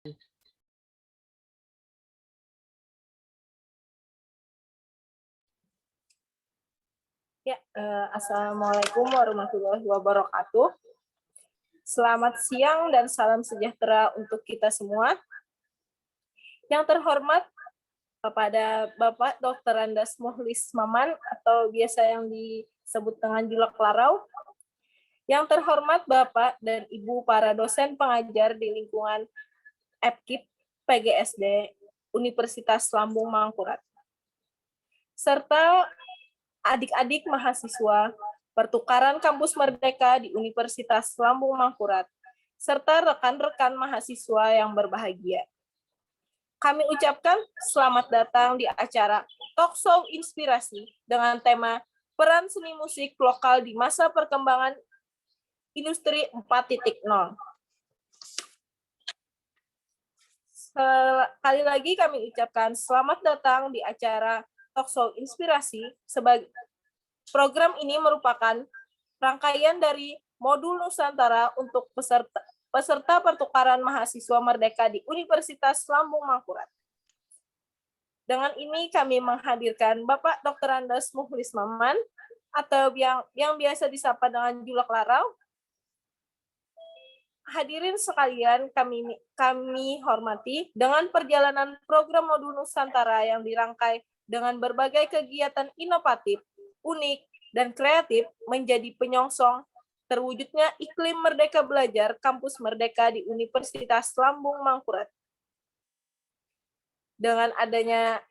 Ya, Assalamualaikum warahmatullahi wabarakatuh. Selamat siang dan salam sejahtera untuk kita semua. Yang terhormat kepada Bapak Dr. Andas Muhlis Maman atau biasa yang disebut dengan Julak Larau. Yang terhormat Bapak dan Ibu para dosen pengajar di lingkungan EPKIP PGSD Universitas Lambung Mangkurat. Serta adik-adik mahasiswa pertukaran kampus Merdeka di Universitas Lambung Mangkurat, serta rekan-rekan mahasiswa yang berbahagia. Kami ucapkan selamat datang di acara Talkshow Inspirasi dengan tema Peran Seni Musik Lokal di Masa Perkembangan Industri 4.0. Sekali lagi kami ucapkan selamat datang di acara Talkshow Inspirasi. Sebagai program ini merupakan rangkaian dari modul Nusantara untuk peserta pertukaran mahasiswa Merdeka di Universitas Lambung Mangkurat. Dengan ini kami menghadirkan Bapak Dr. Andas Muhlis Maman atau yang biasa disapa dengan Julak Larau. Hadirin sekalian, kami hormati dengan perjalanan program modul Nusantara yang dirangkai dengan berbagai kegiatan inovatif, unik, dan kreatif menjadi penyongsong terwujudnya iklim merdeka belajar kampus Merdeka di Universitas Lambung Mangkurat. Dengan adanya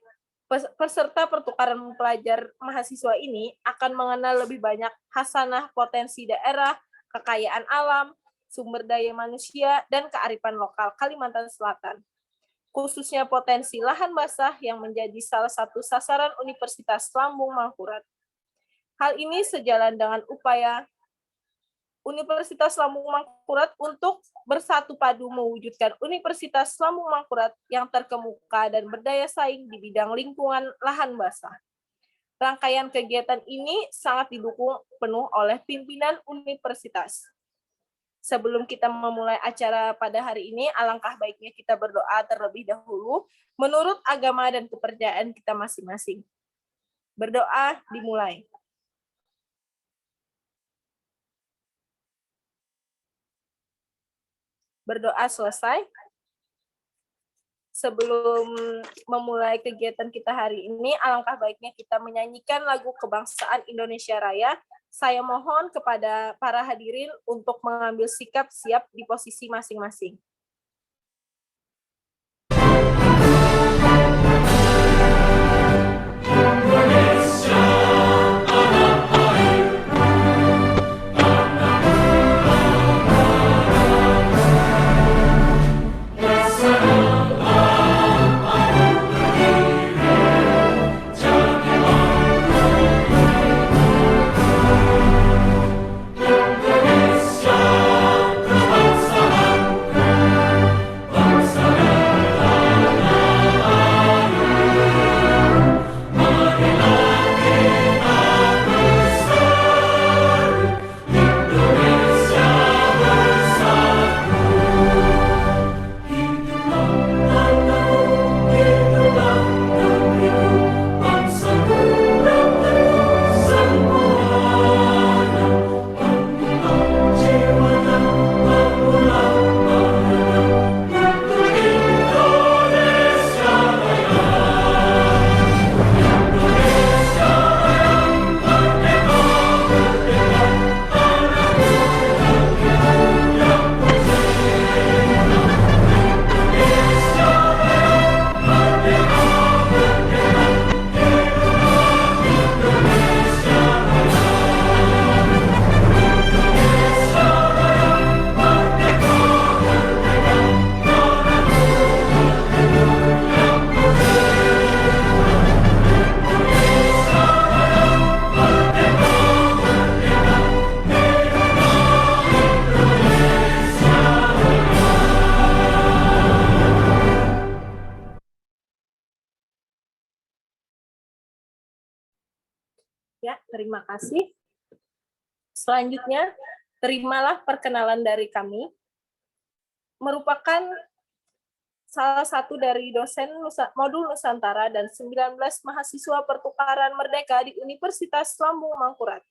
peserta pertukaran pelajar mahasiswa ini akan mengenal lebih banyak khasanah potensi daerah, kekayaan alam, sumber daya manusia, dan kearifan lokal Kalimantan Selatan. Khususnya potensi lahan basah yang menjadi salah satu sasaran Universitas Lambung Mangkurat. Hal ini sejalan dengan upaya Universitas Lambung Mangkurat untuk bersatu padu mewujudkan Universitas Lambung Mangkurat yang terkemuka dan berdaya saing di bidang lingkungan lahan basah. Rangkaian kegiatan ini sangat didukung penuh oleh pimpinan universitas. Sebelum kita memulai acara pada hari ini, alangkah baiknya kita berdoa terlebih dahulu menurut agama dan kepercayaan kita masing-masing. Berdoa dimulai. Berdoa selesai. Sebelum memulai kegiatan kita hari ini, alangkah baiknya kita menyanyikan lagu kebangsaan Indonesia Raya. Saya mohon kepada para hadirin untuk mengambil sikap siap di posisi masing-masing. Ya, terima kasih. Selanjutnya, terimalah perkenalan dari kami. Merupakan salah satu dari dosen modul Nusantara dan 19 mahasiswa pertukaran merdeka di Universitas Lambung Mangkurat.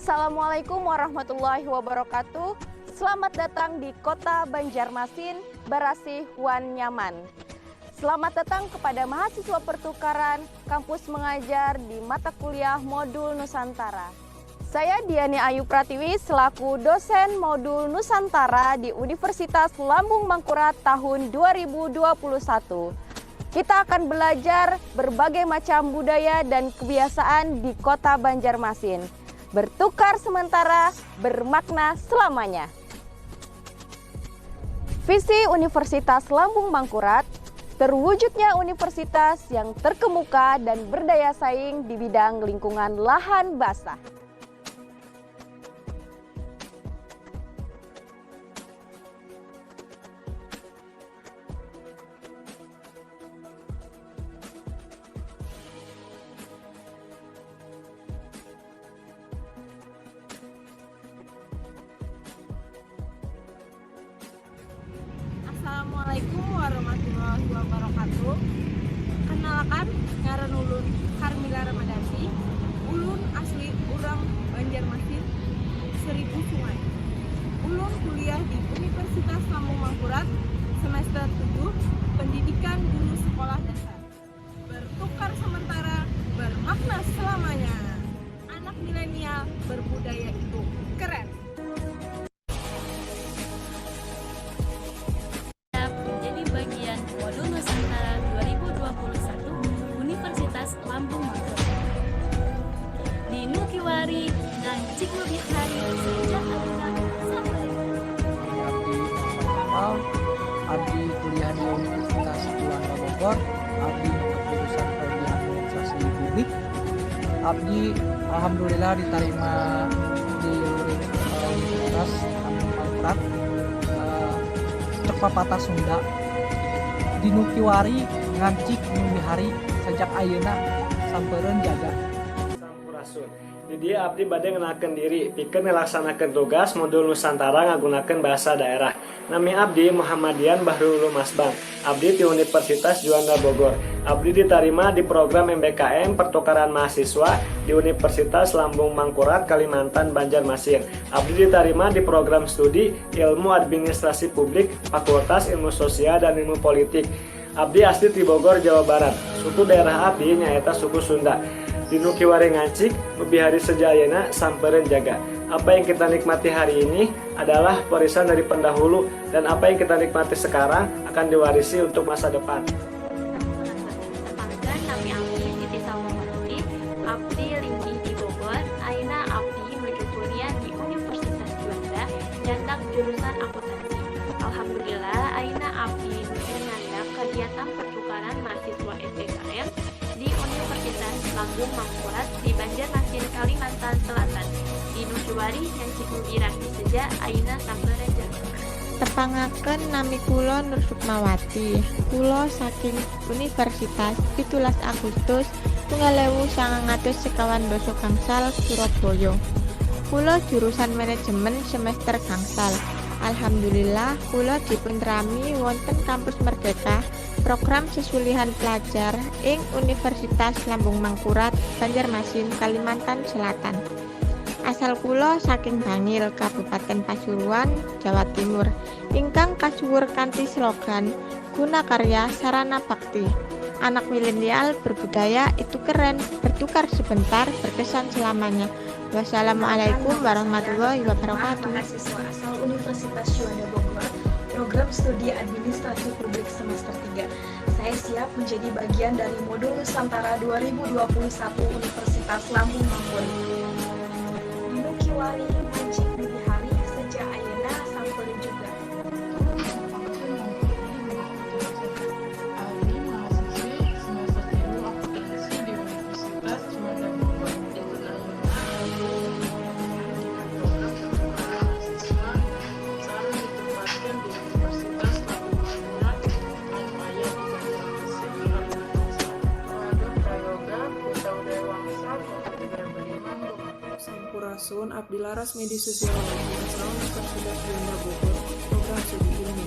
Assalamualaikum warahmatullahi wabarakatuh. Selamat datang di Kota Banjarmasin, Barasih Wan Nyaman. Selamat datang kepada mahasiswa pertukaran kampus mengajar di mata kuliah modul Nusantara. Saya Diani Ayu Pratiwi selaku dosen modul Nusantara di Universitas Lambung Mangkurat tahun 2021. Kita akan belajar berbagai macam budaya dan kebiasaan di Kota Banjarmasin. Bertukar sementara, bermakna selamanya. Visi Universitas Lambung Mangkurat, terwujudnya universitas yang terkemuka dan berdaya saing di bidang lingkungan lahan basah. Assalamualaikum warahmatullahi wabarakatuh. Kenalkan, ngaran ulun Karmila Ramadhani. Ulun asli urang Banjarmasin, Seribu Sungai. Ulun kuliah di Universitas Lambung Mangkurat semester 7, pendidikan guru sekolah dasar. Bertukar sementara, bermakna selamanya. Anak milenial berbudaya itu keren. Menjadi bagian modul Nusantara 2021 Universitas Lambung Mangkurat. Di Nukiwari dan Cikubihari sejak anak sampai Abdi kuliah di Universitas Juanda Bogor. Abdi jurusan Pendidikan Administrasi Publik. Abdi alhamdulillah diterima di Universitas Lambung Mangkurat. Cek papatah Sunda di Nukiwari ngancik Numbihari sejak ayeuna sampereun jaga. Sampurasun. Di dia abdi bade ngenakeun diri pikeun ngelaksanakeun tugas modul Nusantara ngagunakeun bahasa daerah. Nami abdi Muhammadian Bahrul Masbang. Abdi di Universitas Juanda Bogor. Abdi diterima di program MBKM Pertukaran Mahasiswa di Universitas Lambung Mangkurat Kalimantan Banjarmasin. Abdi diterima di program studi Ilmu Administrasi Publik Fakultas Ilmu Sosial dan Ilmu Politik. Abdi asli di Bogor, Jawa Barat. Suku daerah abdi nyaeta suku Sunda. Di Nukiwari ngancik, Numbihari sejayana sampereun jaga. Apa yang kita nikmati hari ini adalah warisan dari pendahulu, dan apa yang kita nikmati sekarang akan diwarisi untuk masa depan. Panggan nami abdi Siti Salmamanti, abdi lingkih di Bogor, ayeuna abdi menuju kuliah di Universitas Juanda, nyatak jurusan akuntansi. Alhamdulillah abdi nanda kegiatan pertukaran mahasiswa SBKM di Universitas Lambung Mangkurat di Banjarmasin, Kalimantan Selatan. Di Nukiwari yang Cikubirah sejak ayeuna sampeureuh jaga. Tepangaken nami kula Nur Sukmawati. Kula saking Universitas 17 Agustus 1952 gangsal Surabaya. Kula jurusan manajemen semester gangsal. Alhamdulillah kula dipunrami wonten kampus Merdeka program sesulihan pelajar ing Universitas Lambung Mangkurat Banjarmasin Kalimantan Selatan. Asal kula saking Bangil, Kabupaten Pasuruan, Jawa Timur, ingkang kasuwur kanthi slogan Guna Karya Sarana Bakti. Anak milenial berbudaya itu keren, bertukar sebentar, berkesan selamanya. Wassalamualaikum warahmatullahi wabarakatuh. Mahasiswa asal Universitas Juanda Bogor, program studi administrasi publik semester 3. Saya siap menjadi bagian dari modul Nusantara 2021 Universitas Lambung Mangkurat. Kiwari Mancik Dini Hari sejak ayeuna sampeureuh juga. Abdi mahasiswi semester 3 akuntansi di Universitas Juanda Bogor. Program pertukaran mahasiswa sekarang ditempatkan di Universitas Lambung Mangkurat Almaya di Banjarmasin, Kalimantan Selatan. Program prayoga Putra Dewangsa Sampurasun Abdi Laras Medi Sosiologi asal Universitas Juanda Bogor, program studi ilmu.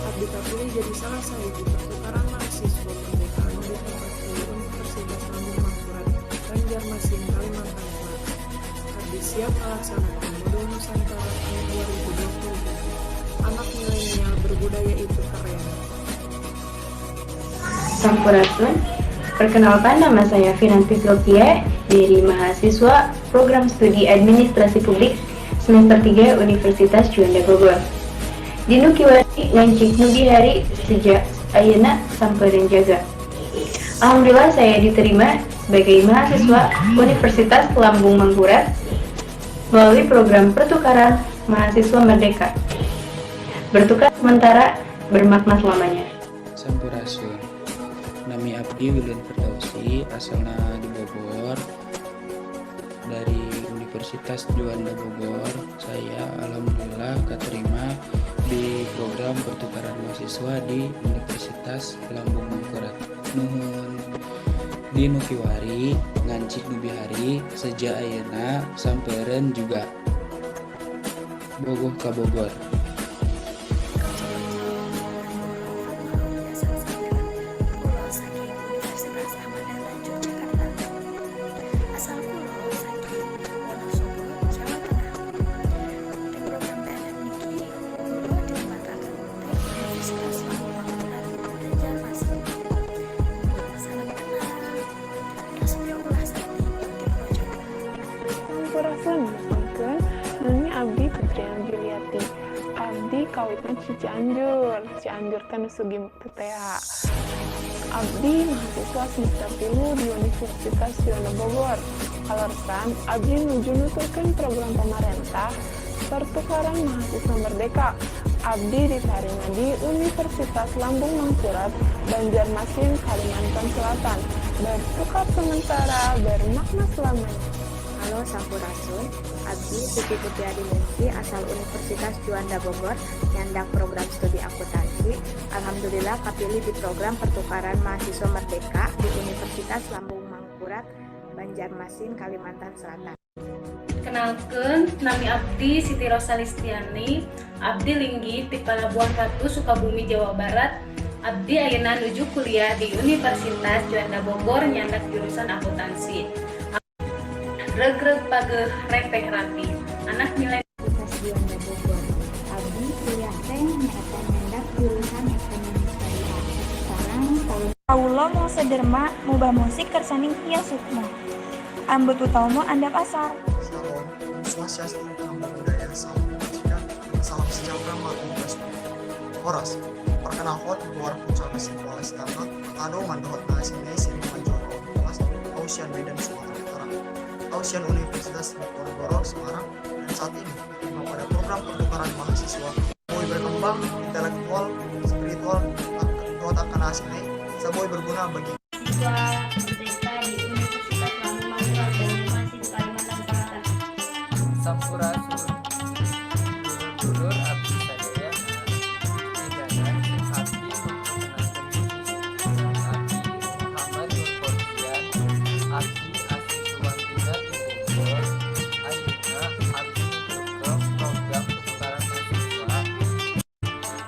Abdi kapilih jadi salah sahiji pertukaran mahasiswa merdeka anu ditempatkeun di Universitas Lambung Mangkurat Banjarmasin, Kalimantan Selatan. Abdi siap melaksanakan modul Nusantara tahun 2020. Anak milenial berbudaya itu keren. Sampurasun, perkenalkan nama saya Finanti Lokie dari mahasiswa program studi administrasi publik semester 3 Universitas Juanda Bogor. Di Nukiwari ngancik nugi hari sejak ayeuna sampeureuh jaga. Alhamdulillah saya diterima sebagai mahasiswa Universitas Lambung Mangkurat melalui program pertukaran mahasiswa merdeka. Bertukar sementara, bermakna selamanya. Sampurasun. Nami Abdi William Firdausi, asalna di Bogor. Dari Universitas Juanda Bogor, saya alhamdulillah keterima di program pertukaran mahasiswa di Universitas Lambung Mangkurat. Nuhun di Nukiwari ngancik Nubihari sejak ayeuna sampeureuh juga. Bogoh ka Bogor. Nami Abdi Putriana Juliati. Abdi kawitna Cianjur kan sugi TTA. Abdi mahasiswa semester 3 di Universitas Juanda Bogor. Kalorsan abdi nuju nuturkeun program pemerintah pertukaran mahasiswa merdeka. Abdi diterima di Universitas Lambung Mangkurat Banjarmasin, Kalimantan Selatan. Bertukar sementara, bermakna selamanya. Halo Sampurasun, Abdi Siti Putiadi Ningsi asal Universitas Juanda Bogor, nyandak program studi akuntansi. Alhamdulillah kapilih di program pertukaran mahasiswa merdeka di Universitas Lambung Mangkurat, Banjarmasin, Kalimantan Selatan. Kenalkeun, nami Abdi Siti Rosalistiani, Abdi linggi di Pelabuhan Ratu, Sukabumi, Jawa Barat. Abdi ayeuna nuju kuliah di Universitas Juanda Bogor, nyandak jurusan akuntansi. Regreg pageh repeh rapi, anak nilai Universitas Juanda Bogor. Abdi kuliah teh nyaeta nyandak jurusan ekonomi syariah. Sekarang Paulo mau sederma mubah musik kersaning hiya sukma. Ambut utama anda pasar. Shalom, swastiastu, namo buddhaya, salam kebajikan, salam sejahtera, matur Horas, perkenalkan keluar puncak mesin polis karena kado mandohot sini sini manjol kelas Ausian Medan Sumatera Utara. Ausian Universitas Diponegoro Semarang dan saat ini pada program pertukaran mahasiswa berkembang intelektual, spiritual, otak kanan sini sebuah berguna bagi siswa merdeka di Universitas Lambung Mangkurat Banyumasin Kalimantan Selatan. Sampurasun dulur-dulur abdi sadaya pidana abdi memperkenalkan diri abdi Muhammad Nur Fortian abdi asli Suwandina Bogor ayeuna abdi program pertukaran mahasiswa.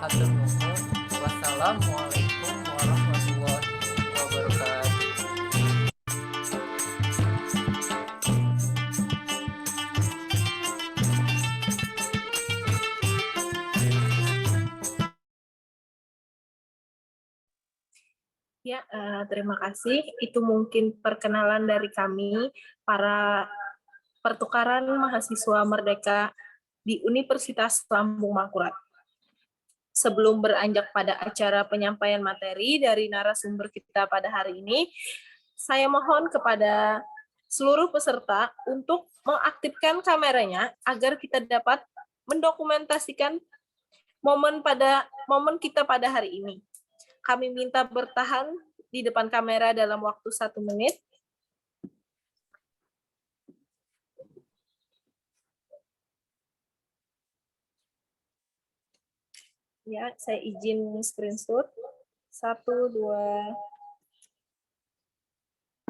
Hatur nuhun. Wassalamualaikum warahmatullahi wabarakatuh. Ya, terima kasih. Itu mungkin perkenalan dari kami, para pertukaran mahasiswa merdeka di Universitas Lambung Mangkurat. Sebelum beranjak pada acara penyampaian materi dari narasumber kita pada hari ini, saya mohon kepada seluruh peserta untuk mengaktifkan kameranya agar kita dapat mendokumentasikan momen kita pada hari ini. Kami minta bertahan di depan kamera dalam waktu 1 menit. Ya, saya izin screenshot. 1, 2,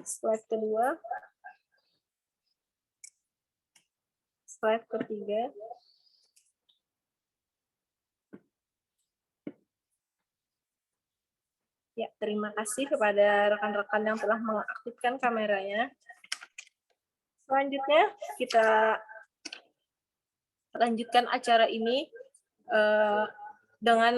slide kedua, slide ketiga. Ya, terima kasih kepada rekan-rekan yang telah mengaktifkan kameranya. Selanjutnya, kita lanjutkan acara ini dengan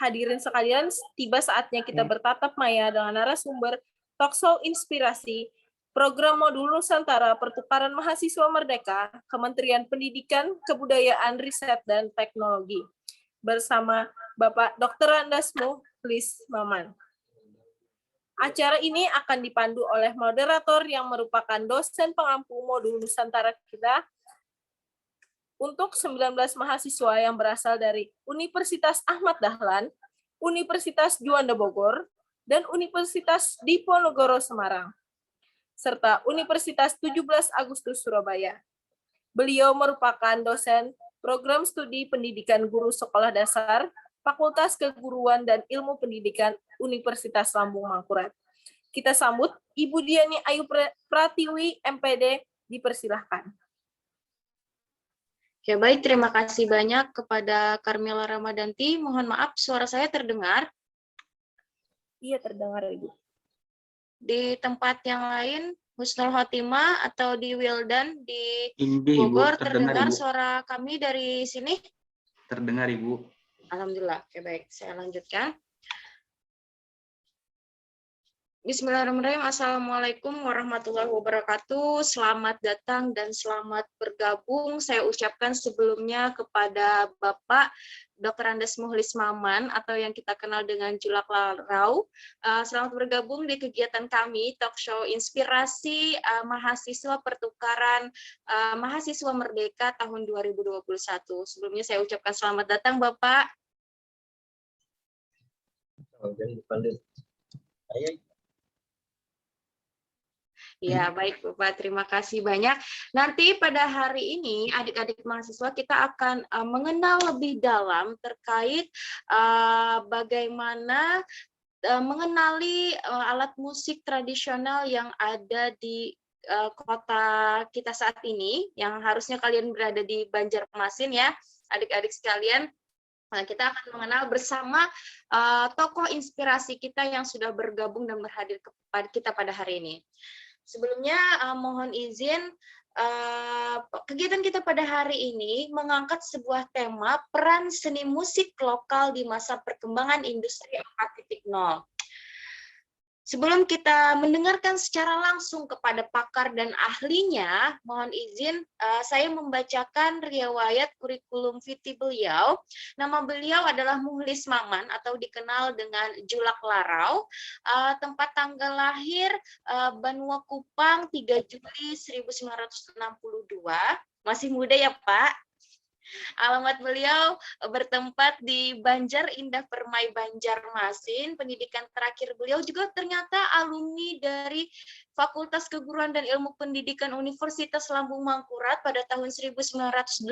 hadirin sekalian. Tiba saatnya kita bertatap maya dengan narasumber Talkshow Inspirasi, Program Modul Nusantara Pertukaran Mahasiswa Merdeka, Kementerian Pendidikan, Kebudayaan, Riset, dan Teknologi, bersama Bapak Dr. Andas Muhlis Maman. Acara ini akan dipandu oleh moderator yang merupakan dosen pengampu modul Nusantara kita untuk 19 mahasiswa yang berasal dari Universitas Ahmad Dahlan, Universitas Juanda Bogor, dan Universitas Diponegoro Semarang, serta Universitas 17 Agustus Surabaya. Beliau merupakan dosen Program Studi Pendidikan Guru Sekolah Dasar, Fakultas Keguruan dan Ilmu Pendidikan Universitas Lambung Mangkurat. Kita sambut Ibu Diani Ayu Pratiwi, MPD, dipersilahkan. Ya baik, terima kasih banyak kepada Carmela Ramadanti. Mohon maaf, suara saya terdengar? Iya, terdengar, Ibu. Di tempat yang lain, Husnul Khotimah atau di Wildan di Ini, Bogor, Ibu, terdengar, terdengar Ibu. suara kami dari sini? Terdengar, Ibu. Alhamdulillah. Oke, baik. Saya lanjutkan. Bismillahirrahmanirrahim. Assalamualaikum warahmatullahi wabarakatuh. Selamat datang dan selamat bergabung. Saya ucapkan sebelumnya kepada Bapak Dr. Andas Muhlis Maman atau yang kita kenal dengan Julak Larau. Selamat bergabung di kegiatan kami Talkshow Inspirasi Mahasiswa Pertukaran Mahasiswa Merdeka tahun 2021. Sebelumnya saya ucapkan selamat datang Bapak. Ya, baik Bapak, terima kasih banyak. Nanti pada hari ini adik-adik mahasiswa kita akan mengenal lebih dalam terkait bagaimana mengenali alat musik tradisional yang ada di kota kita saat ini, yang harusnya kalian berada di Banjarmasin ya, adik-adik sekalian. Nah, kita akan mengenal bersama tokoh inspirasi kita yang sudah bergabung dan berhadir kepada kita pada hari ini. Sebelumnya mohon izin, kegiatan kita pada hari ini mengangkat sebuah tema peran seni musik lokal di masa perkembangan industri 4.0. Sebelum kita mendengarkan secara langsung kepada pakar dan ahlinya, mohon izin saya membacakan riwayat kurikulum vitae beliau. Nama beliau adalah Muhlis Maman atau dikenal dengan Julak Larau. Tempat tanggal lahir Banua Kupang 3 Juli 1962. Masih muda ya Pak? Alamat beliau bertempat di Banjar Indah Permai, Banjarmasin. Pendidikan terakhir beliau juga ternyata alumni dari Fakultas Keguruan dan Ilmu Pendidikan Universitas Lambung Mangkurat pada tahun 1987.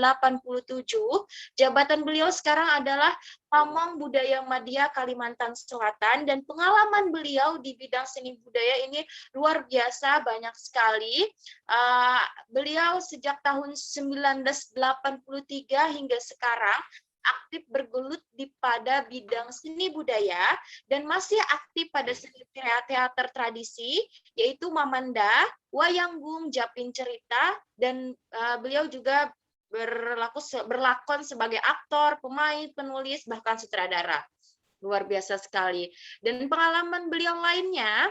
Jabatan beliau sekarang adalah Pamong Budaya Madya Kalimantan Selatan, dan pengalaman beliau di bidang seni budaya ini luar biasa, banyak sekali. Beliau sejak tahun 1983 hingga sekarang aktif bergelut pada bidang seni budaya dan masih aktif pada seni teater tradisi, yaitu Mamanda, Wayanggung, Japin Cerita, dan beliau juga berlakon sebagai aktor, pemain, penulis, bahkan sutradara. Luar biasa sekali. Dan pengalaman beliau lainnya,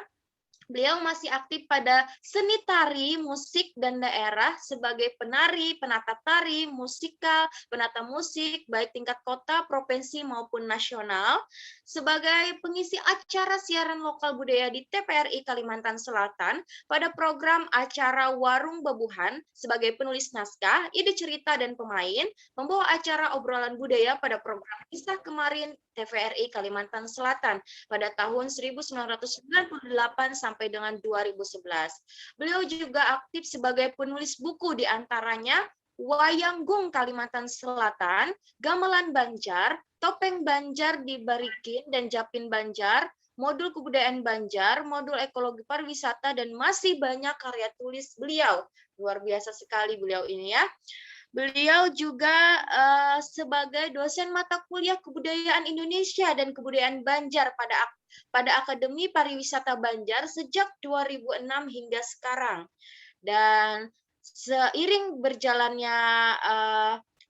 beliau masih aktif pada seni tari, musik, dan daerah sebagai penari, penata tari, musikal, penata musik, baik tingkat kota, provinsi, maupun nasional. Sebagai pengisi acara siaran lokal budaya di TPRI Kalimantan Selatan pada program acara Warung Bebuhan sebagai penulis naskah, ide cerita, dan pemain, membawa acara obrolan budaya pada program Kisah Kemarin TVRI Kalimantan Selatan pada tahun 1998 sampai dengan 2011. Beliau juga aktif sebagai penulis buku, di antaranya Wayanggung Kalimantan Selatan, Gamelan Banjar, Topeng Banjar di Barikin dan Japin Banjar, Modul Kebudayaan Banjar, Modul Ekologi Pariwisata, dan masih banyak karya tulis beliau. Luar biasa sekali beliau ini ya. Beliau juga sebagai dosen mata kuliah Kebudayaan Indonesia dan Kebudayaan Banjar pada Akademi Pariwisata Banjar sejak 2006 hingga sekarang. Dan seiring berjalannya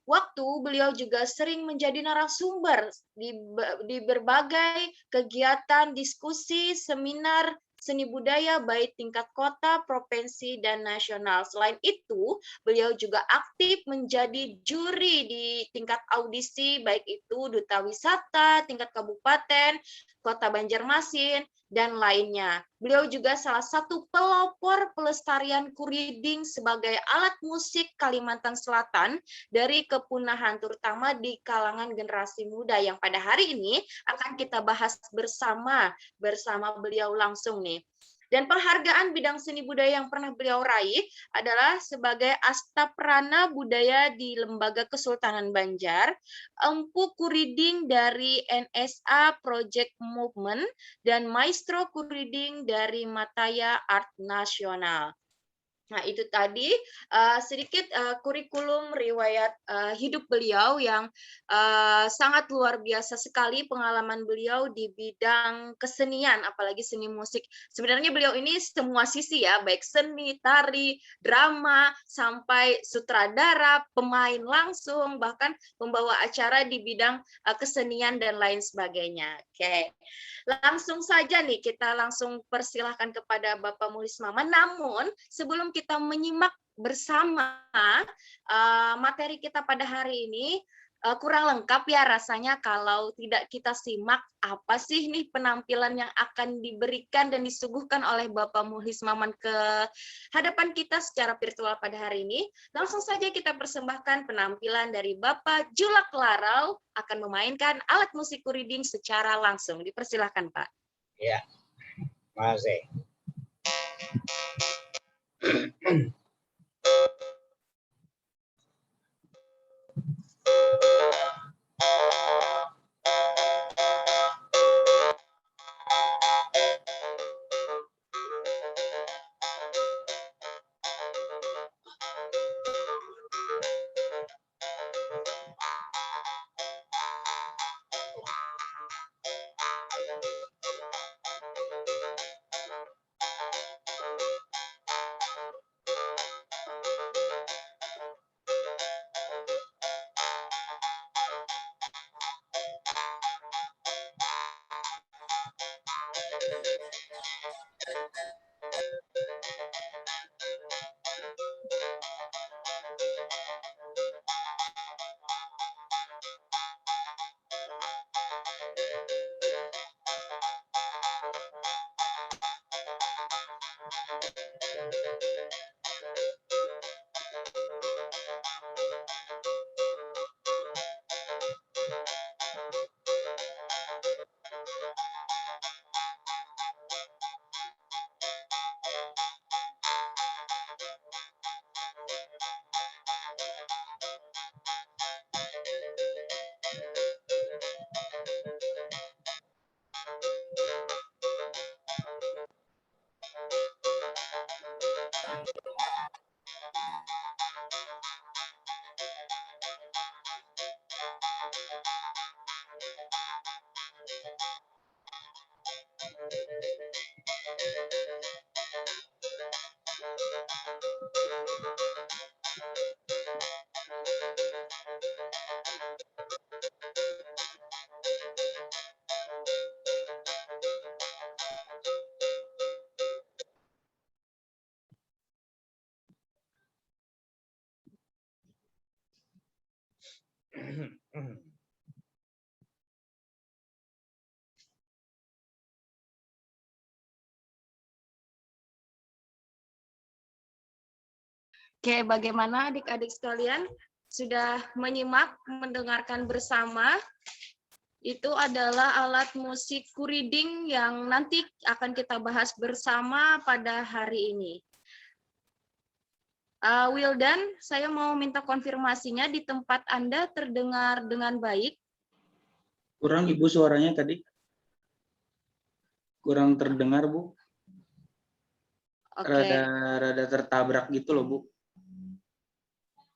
waktu, beliau juga sering menjadi narasumber di berbagai kegiatan, diskusi, seminar seni budaya baik tingkat kota, provinsi, dan nasional. Selain itu, beliau juga aktif menjadi juri di tingkat audisi, baik itu Duta Wisata, tingkat kabupaten, Kota Banjarmasin, dan lainnya. Beliau juga salah satu pelopor pelestarian kuriding sebagai alat musik Kalimantan Selatan dari kepunahan, terutama di kalangan generasi muda, yang pada hari ini akan kita bahas bersama beliau langsung nih. Dan penghargaan bidang seni budaya yang pernah beliau raih adalah sebagai Astaprana Budaya di Lembaga Kesultanan Banjar, Empu Kuriding dari NSA Project Movement, dan Maestro Kuriding dari Mataya Art Nasional. Nah, itu tadi sedikit kurikulum riwayat hidup beliau yang sangat luar biasa sekali pengalaman beliau di bidang kesenian, apalagi seni musik. Sebenarnya beliau ini semua sisi ya, baik seni, tari, drama, sampai sutradara, pemain langsung, bahkan pembawa acara di bidang kesenian dan lain sebagainya. Oke, langsung saja nih kita langsung persilahkan kepada Bapak Mulis Maman. Namun sebelum kita menyimak bersama materi kita pada hari ini, kurang lengkap ya rasanya kalau tidak kita simak apa sih nih penampilan yang akan diberikan dan disuguhkan oleh Bapak Mulis Maman ke hadapan kita secara virtual pada hari ini. Langsung saja kita persembahkan penampilan dari Bapak Julak Larau akan memainkan alat musik kuriding secara langsung. Dipersilahkan Pak. Ya, makasih. Oke, bagaimana adik-adik sekalian? Sudah menyimak, mendengarkan bersama? Itu adalah alat musik kuriding yang nanti akan kita bahas bersama pada hari ini. Wildan, saya mau minta konfirmasinya di tempat Anda terdengar dengan baik. Kurang Ibu suaranya tadi. Kurang terdengar, Bu. Oke. Rada tertabrak gitu loh, Bu.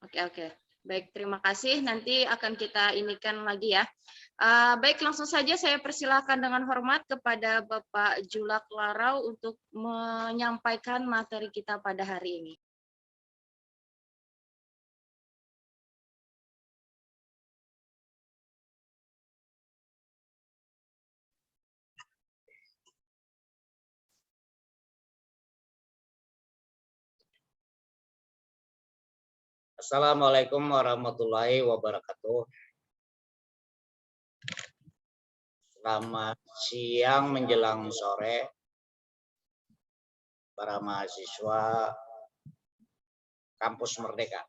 Oke. Baik, terima kasih. Nanti akan kita inikan lagi ya. Baik, langsung saja saya persilakan dengan hormat kepada Bapak Julak Larau untuk menyampaikan materi kita pada hari ini. Assalamualaikum warahmatullahi wabarakatuh. Selamat siang menjelang sore, para mahasiswa Kampus Merdeka.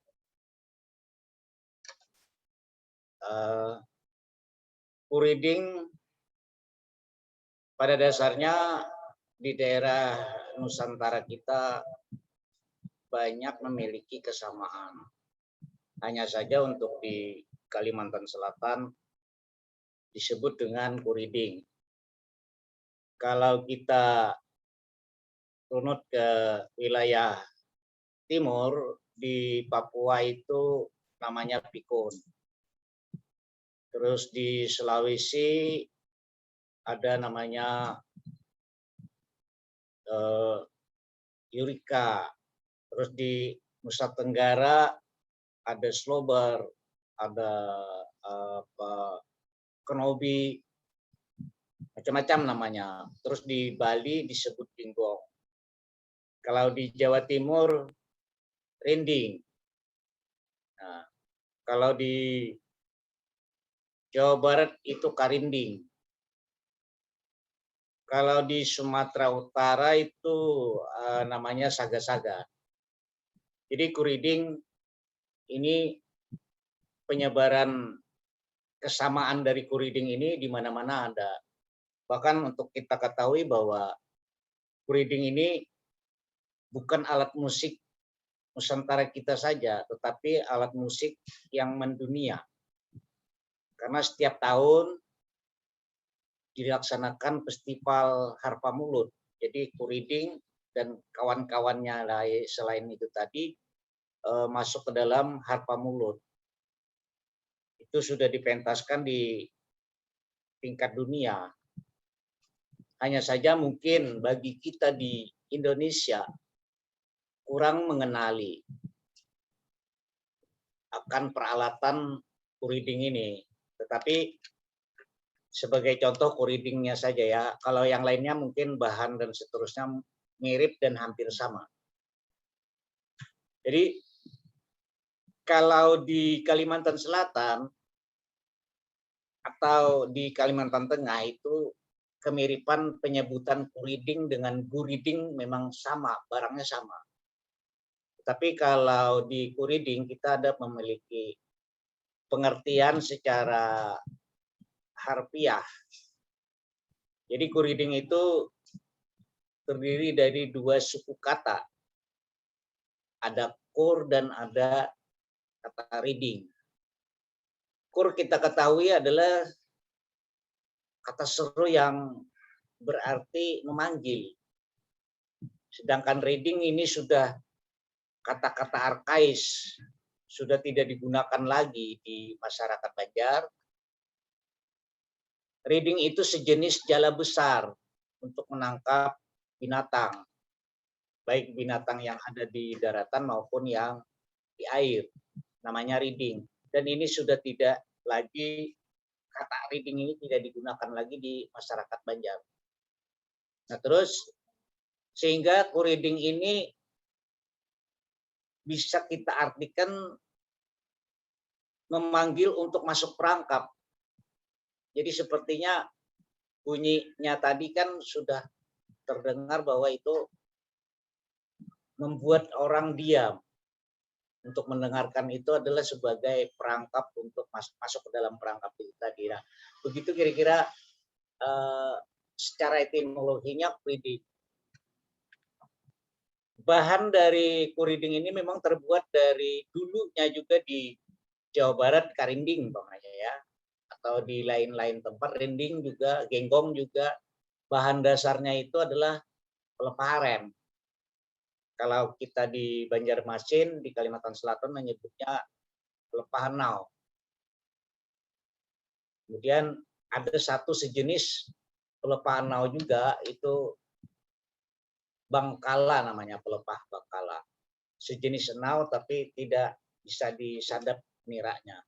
Kuriding pada dasarnya di daerah Nusantara kita banyak memiliki kesamaan. Hanya saja untuk di Kalimantan Selatan disebut dengan kuriding. Kalau kita runut ke wilayah timur, di Papua itu namanya pikun. Terus di Sulawesi ada namanya Yurika. Terus di Nusa Tenggara ada slober, ada kenobi, macam-macam namanya. Terus di Bali disebut binggong. Kalau di Jawa Timur rinding. Nah, kalau di Jawa Barat itu karinding. Kalau di Sumatera Utara itu namanya saga-saga. Jadi kuriding ini penyebaran kesamaan dari kuriding ini di mana-mana ada. Bahkan untuk kita ketahui bahwa kuriding ini bukan alat musik Nusantara kita saja, tetapi alat musik yang mendunia. Karena setiap tahun dilaksanakan festival Harpa Mulut. Jadi kuriding dan kawan-kawannya selain itu tadi masuk ke dalam Harpa Mulut. Itu sudah dipentaskan di tingkat dunia. Hanya saja mungkin bagi kita di Indonesia kurang mengenali akan peralatan kuriding ini. Tetapi sebagai contoh kuridingnya saja ya, kalau yang lainnya mungkin bahan dan seterusnya mirip dan hampir sama. Jadi kalau di Kalimantan Selatan atau di Kalimantan Tengah itu kemiripan penyebutan kuriding dengan guriding memang sama, barangnya sama. Tapi kalau di kuriding kita ada memiliki pengertian secara harfiah. Jadi kuriding itu terdiri dari dua suku kata. Ada kur dan ada kata riding. Kur kita ketahui adalah kata seru yang berarti memanggil. Sedangkan riding ini sudah kata-kata arkais, sudah tidak digunakan lagi di masyarakat Banjar. Riding itu sejenis jala besar untuk menangkap binatang, baik binatang yang ada di daratan maupun yang di air, namanya riding. Dan ini sudah tidak lagi, kata riding ini tidak digunakan lagi di masyarakat Banjar. Nah terus, sehingga kuriding ini bisa kita artikan memanggil untuk masuk perangkap. Jadi sepertinya bunyinya tadi kan sudah terdengar bahwa itu membuat orang diam. untuk mendengarkan itu adalah sebagai perangkap untuk masuk ke dalam perangkap itu tadi. Nah, begitu kira-kira secara etimologinya reading. Bahan dari kuriding ini memang terbuat dari dulunya juga di Jawa Barat karinding namanya ya, atau di lain-lain tempat rinding juga, genggong juga. Bahan dasarnya itu adalah pelepah aren. Kalau kita di Banjarmasin, di Kalimantan Selatan menyebutnya pelepah nau. Kemudian ada satu sejenis pelepah nau juga, itu bangkala namanya, pelepah bangkala. Sejenis nau tapi tidak bisa disadap niraknya.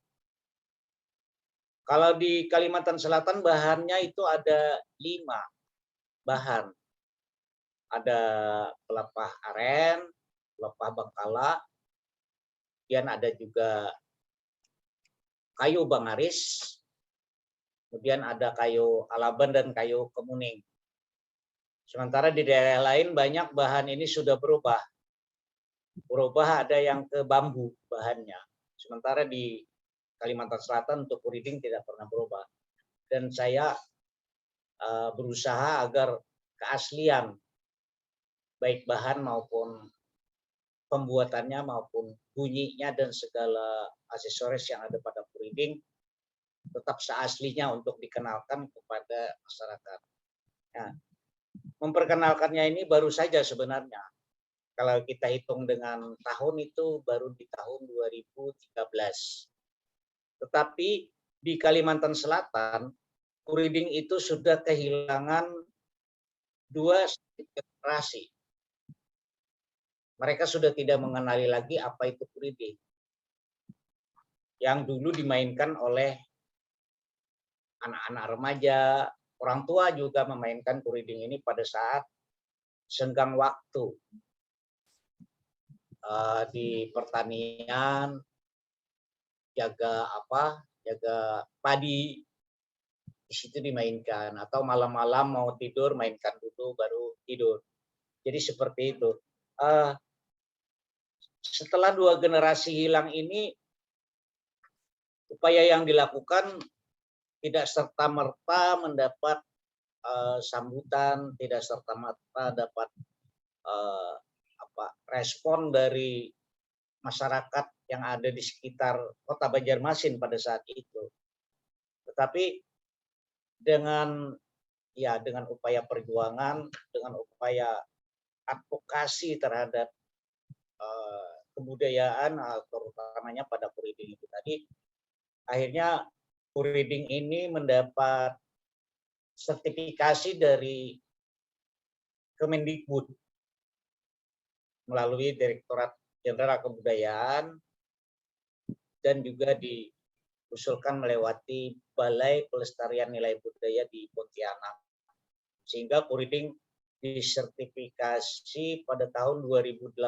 Kalau di Kalimantan Selatan bahannya itu ada 5 bahan. Ada pelepah aren, pelepah bangkala, kemudian ada juga kayu bangaris, kemudian ada kayu alaban dan kayu kemuning. Sementara di daerah lain banyak bahan ini sudah berubah. Berubah ada yang ke bambu bahannya. Sementara di Kalimantan Selatan untuk kuriding tidak pernah berubah. Dan saya berusaha agar keaslian baik bahan maupun pembuatannya maupun bunyinya dan segala aksesoris yang ada pada kuriding tetap seaslinya untuk dikenalkan kepada masyarakat. Nah, memperkenalkannya ini baru saja sebenarnya. Kalau kita hitung dengan tahun itu baru di tahun 2013. Tetapi di Kalimantan Selatan, kuriding itu sudah kehilangan 2 generasi. Mereka sudah tidak mengenali lagi apa itu kuriding. Yang dulu dimainkan oleh anak-anak remaja, orang tua juga memainkan kuriding ini pada saat senggang waktu. Di pertanian, jaga padi, di situ dimainkan, atau malam-malam mau tidur mainkan dulu baru tidur. Jadi seperti itu. Setelah 2 generasi hilang ini, upaya yang dilakukan tidak serta-merta mendapat sambutan, tidak serta-merta dapat respon dari masyarakat yang ada di sekitar kota Banjarmasin pada saat itu. Tetapi dengan upaya perjuangan, dengan upaya advokasi terhadap kebudayaan, terutamanya pada kuriding itu tadi, akhirnya kuriding ini mendapat sertifikasi dari Kemendikbud melalui Direktorat Jenderal Kebudayaan dan juga diusulkan melewati Balai Pelestarian Nilai Budaya di Pontianak. Sehingga kuriding disertifikasi pada tahun 2018.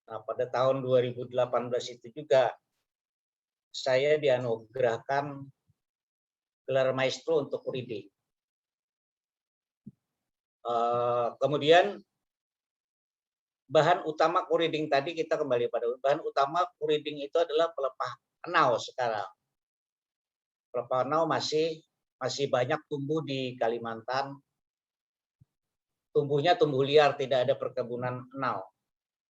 Nah, pada tahun 2018 itu juga saya dianugerahkan gelar maestro untuk kuriding. Kemudian bahan utama kuriding tadi, kita kembali pada bahan utama kuriding itu adalah pelepah nau sekarang. Pelepah nau masih banyak tumbuh di Kalimantan. Tumbuhnya tumbuh liar, tidak ada perkebunan nau.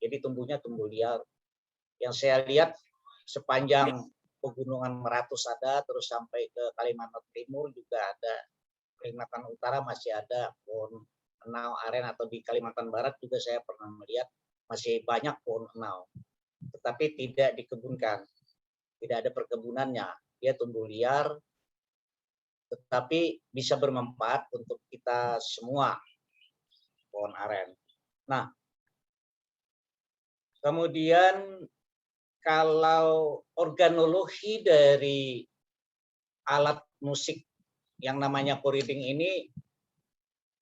Jadi tumbuhnya tumbuh liar. Yang saya lihat sepanjang pegunungan Meratus ada, terus sampai ke Kalimantan Timur juga ada. Kalimantan Utara masih ada pohon nau aren, atau di Kalimantan Barat juga saya pernah melihat masih banyak pohon nau. Tetapi tidak dikebunkan. Tidak ada perkebunannya. Dia tumbuh liar, tetapi bisa bermanfaat untuk kita semua, pohon aren. Nah, kemudian kalau organologi dari alat musik yang namanya kuriding ini,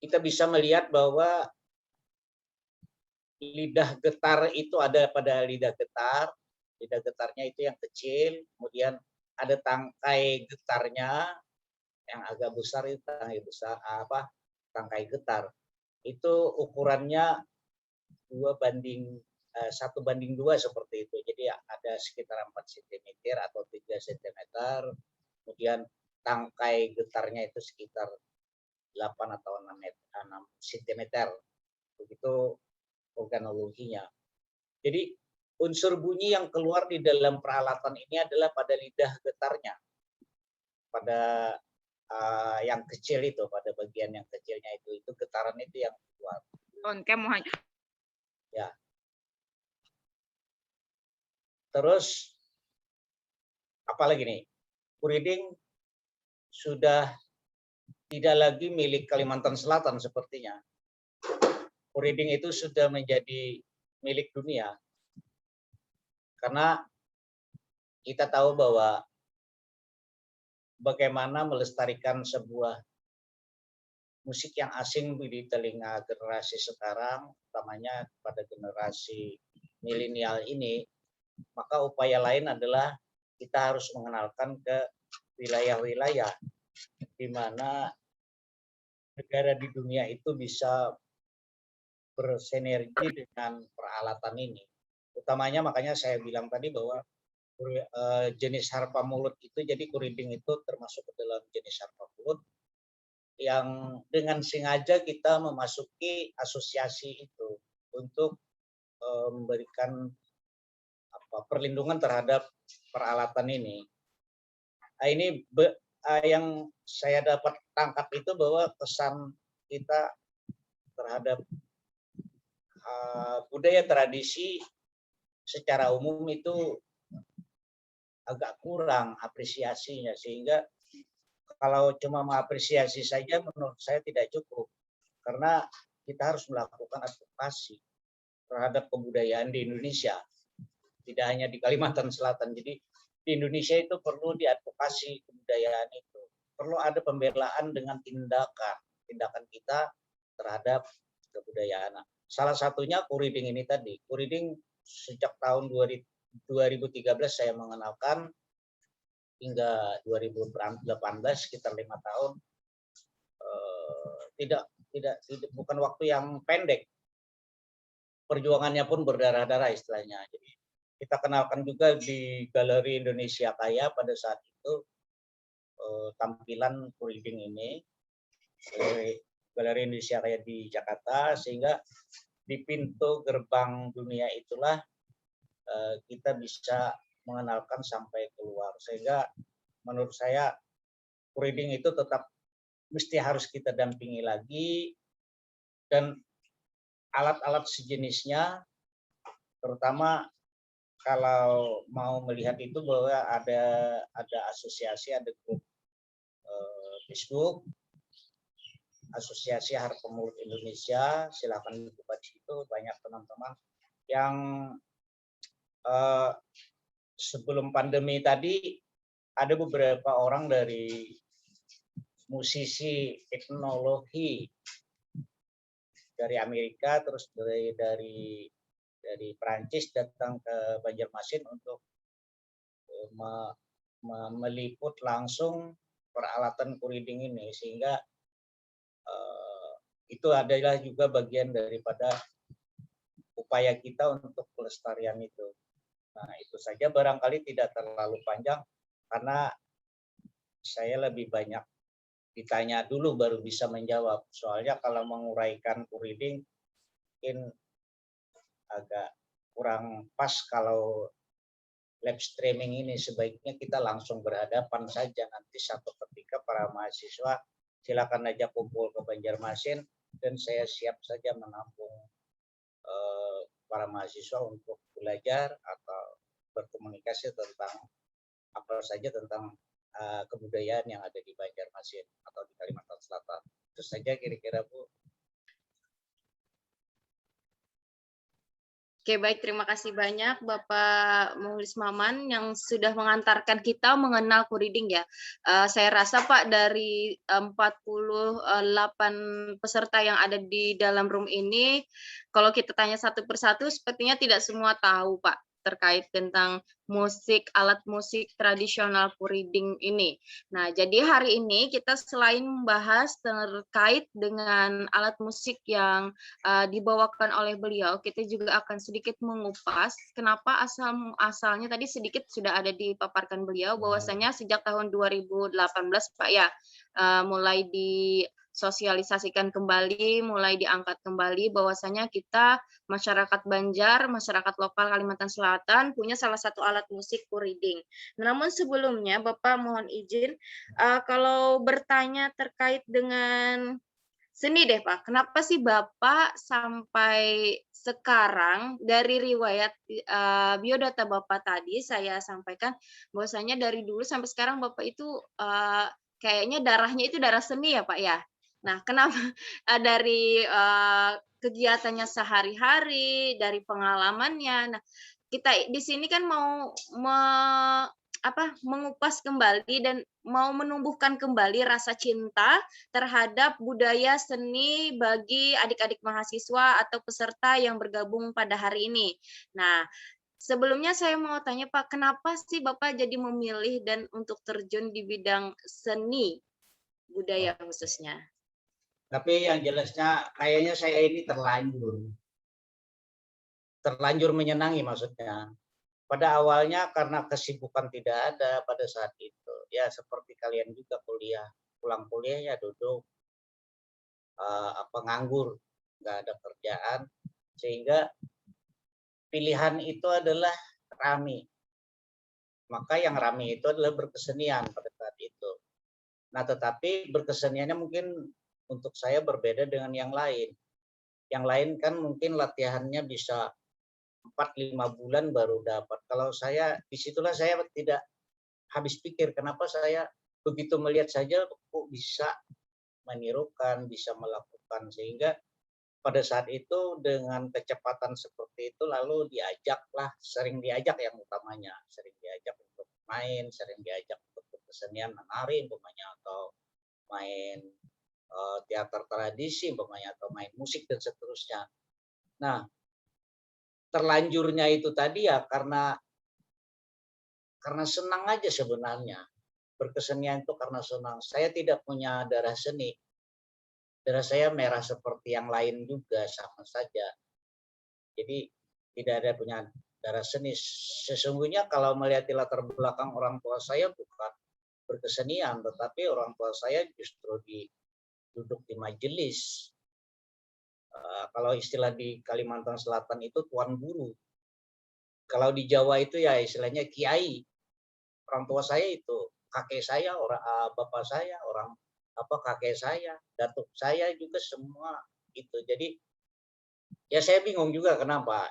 kita bisa melihat bahwa lidah getar itu ada pada lidah getar. Lidah getarnya itu yang kecil, kemudian ada tangkai getarnya yang agak besar, itu tangkai getar. Itu ukurannya 2:1. 1:2 seperti itu. Jadi ada sekitar 4 cm atau 3 cm. Kemudian tangkai getarnya itu sekitar 8 atau 6 cm. Begitu organologinya. Jadi unsur bunyi yang keluar di dalam peralatan ini adalah pada lidah getarnya. Pada yang kecil itu, pada bagian yang kecilnya itu getaran itu yang keluar. Ya. Terus apalagi nih? Kuriding sudah tidak lagi milik Kalimantan Selatan sepertinya. Kuriding itu sudah menjadi milik dunia. Karena kita tahu bahwa bagaimana melestarikan sebuah musik yang asing di telinga generasi sekarang, utamanya pada generasi milenial ini, maka upaya lain adalah kita harus mengenalkan ke wilayah-wilayah di mana negara di dunia itu bisa bersinergi dengan peralatan ini. Utamanya makanya saya bilang tadi bahwa jenis harpa mulut itu, jadi kuriding itu termasuk ke dalam jenis harpa mulut yang dengan sengaja kita memasuki asosiasi itu untuk memberikan perlindungan terhadap peralatan ini. Nah, ini yang saya dapat tangkap itu bahwa pesan kita terhadap budaya tradisi secara umum itu agak kurang apresiasinya, sehingga kalau cuma mengapresiasi saja menurut saya tidak cukup, karena kita harus melakukan advokasi terhadap kebudayaan di Indonesia, tidak hanya di Kalimantan Selatan. Jadi di Indonesia itu perlu diadvokasi kebudayaan itu, perlu ada pembelaan dengan tindakan kita terhadap kebudayaan. Salah satunya kuriding ini tadi. Kuriding sejak tahun 2013 saya mengenalkan hingga 2018, sekitar 5 tahun. Bukan waktu yang pendek. Perjuangannya pun berdarah-darah istilahnya. Jadi kita kenalkan juga di Galeri Indonesia Kaya pada saat itu tampilan kuriding ini, Galeri Indonesia Kaya di Jakarta, sehingga di pintu gerbang dunia itulah kita bisa mengenalkan sampai keluar. Sehingga menurut saya kuriding itu tetap mesti harus kita dampingi lagi, dan alat-alat sejenisnya, terutama kalau mau melihat itu bahwa ada asosiasi, ada grup Facebook Asosiasi Harpa Mulut Indonesia, silakan dibuka di situ, banyak teman-teman yang sebelum pandemi tadi ada beberapa orang dari musisi etnologi dari Amerika, terus dari Perancis datang ke Banjarmasin untuk meliput langsung peralatan kuriding ini, sehingga itu adalah juga bagian daripada upaya kita untuk pelestarian itu. Nah, itu saja, barangkali tidak terlalu panjang karena saya lebih banyak ditanya dulu baru bisa menjawab. Soalnya kalau menguraikan kuriding mungkin agak kurang pas. Kalau live streaming ini sebaiknya kita langsung berhadapan saja. Nanti satu ketika para mahasiswa silakan aja kumpul ke Banjarmasin, dan saya siap saja menampung para mahasiswa untuk belajar atau berkomunikasi tentang apa saja tentang kebudayaan yang ada di Banjarmasin atau di Kalimantan Selatan. Itu saja kira-kira, Bu. Oke, baik, terima kasih banyak Bapak Mukhlis Maman yang sudah mengantarkan kita mengenal kuriding ya. Saya rasa Pak, dari 48 peserta yang ada di dalam room ini, kalau kita tanya satu persatu sepertinya tidak semua tahu Pak. terkait tentang musik, alat musik tradisional Kuriding ini. Nah, jadi hari ini kita selain membahas terkait dengan alat musik yang dibawakan oleh beliau, kita juga akan sedikit mengupas kenapa asalnya tadi sedikit sudah ada dipaparkan beliau bahwasanya sejak tahun 2018 Pak ya, mulai disosialisasikan kembali, mulai diangkat kembali bahwasanya kita masyarakat Banjar, masyarakat lokal Kalimantan Selatan punya salah satu alat musik Kuriding. Namun sebelumnya Bapak mohon izin kalau bertanya terkait dengan seni deh Pak, kenapa sih Bapak sampai sekarang dari riwayat biodata Bapak tadi saya sampaikan bahwasanya dari dulu sampai sekarang Bapak itu kayaknya darahnya itu darah seni ya Pak ya. Nah, kenapa dari kegiatannya sehari-hari, dari pengalamannya. Nah, kita di sini kan mau mengupas kembali dan mau menumbuhkan kembali rasa cinta terhadap budaya seni bagi adik-adik mahasiswa atau peserta yang bergabung pada hari ini. Nah, sebelumnya saya mau tanya Pak, kenapa sih Bapak jadi memilih dan untuk terjun di bidang seni budaya khususnya? Tapi yang jelasnya kayaknya saya ini terlanjur menyenangi maksudnya. Pada awalnya karena kesibukan tidak ada pada saat itu. Ya seperti kalian juga kuliah, pulang kuliah ya duduk nganggur, nggak ada kerjaan, sehingga pilihan itu adalah rami. Maka yang rami itu adalah berkesenian pada saat itu. Nah, tetapi berkeseniannya mungkin untuk saya berbeda dengan yang lain. Yang lain kan mungkin latihannya bisa 4-5 bulan baru dapat. Kalau saya, disitulah saya tidak habis pikir kenapa saya begitu melihat saja kok bisa menirukan, bisa melakukan. Sehingga pada saat itu dengan kecepatan seperti itu lalu sering diajak yang utamanya. Sering diajak untuk main, sering diajak untuk kesenian menari umpamanya, atau main teater tradisi umpamanya, atau main musik dan seterusnya. Nah, terlanjurnya itu tadi ya karena senang aja sebenarnya. Berkesenian itu karena senang. Saya tidak punya darah seni. Darah saya merah seperti yang lain juga, sama saja. Jadi tidak ada punya darah seni. Sesungguhnya kalau melihat latar belakang orang tua saya bukan berkesenian, tetapi orang tua saya justru duduk di majelis. Kalau istilah di Kalimantan Selatan itu tuan guru. Kalau di Jawa itu ya istilahnya kiai. Orang tua saya itu kakek saya, bapak saya, kakek saya, datuk saya juga semua itu. Jadi ya saya bingung juga kenapa.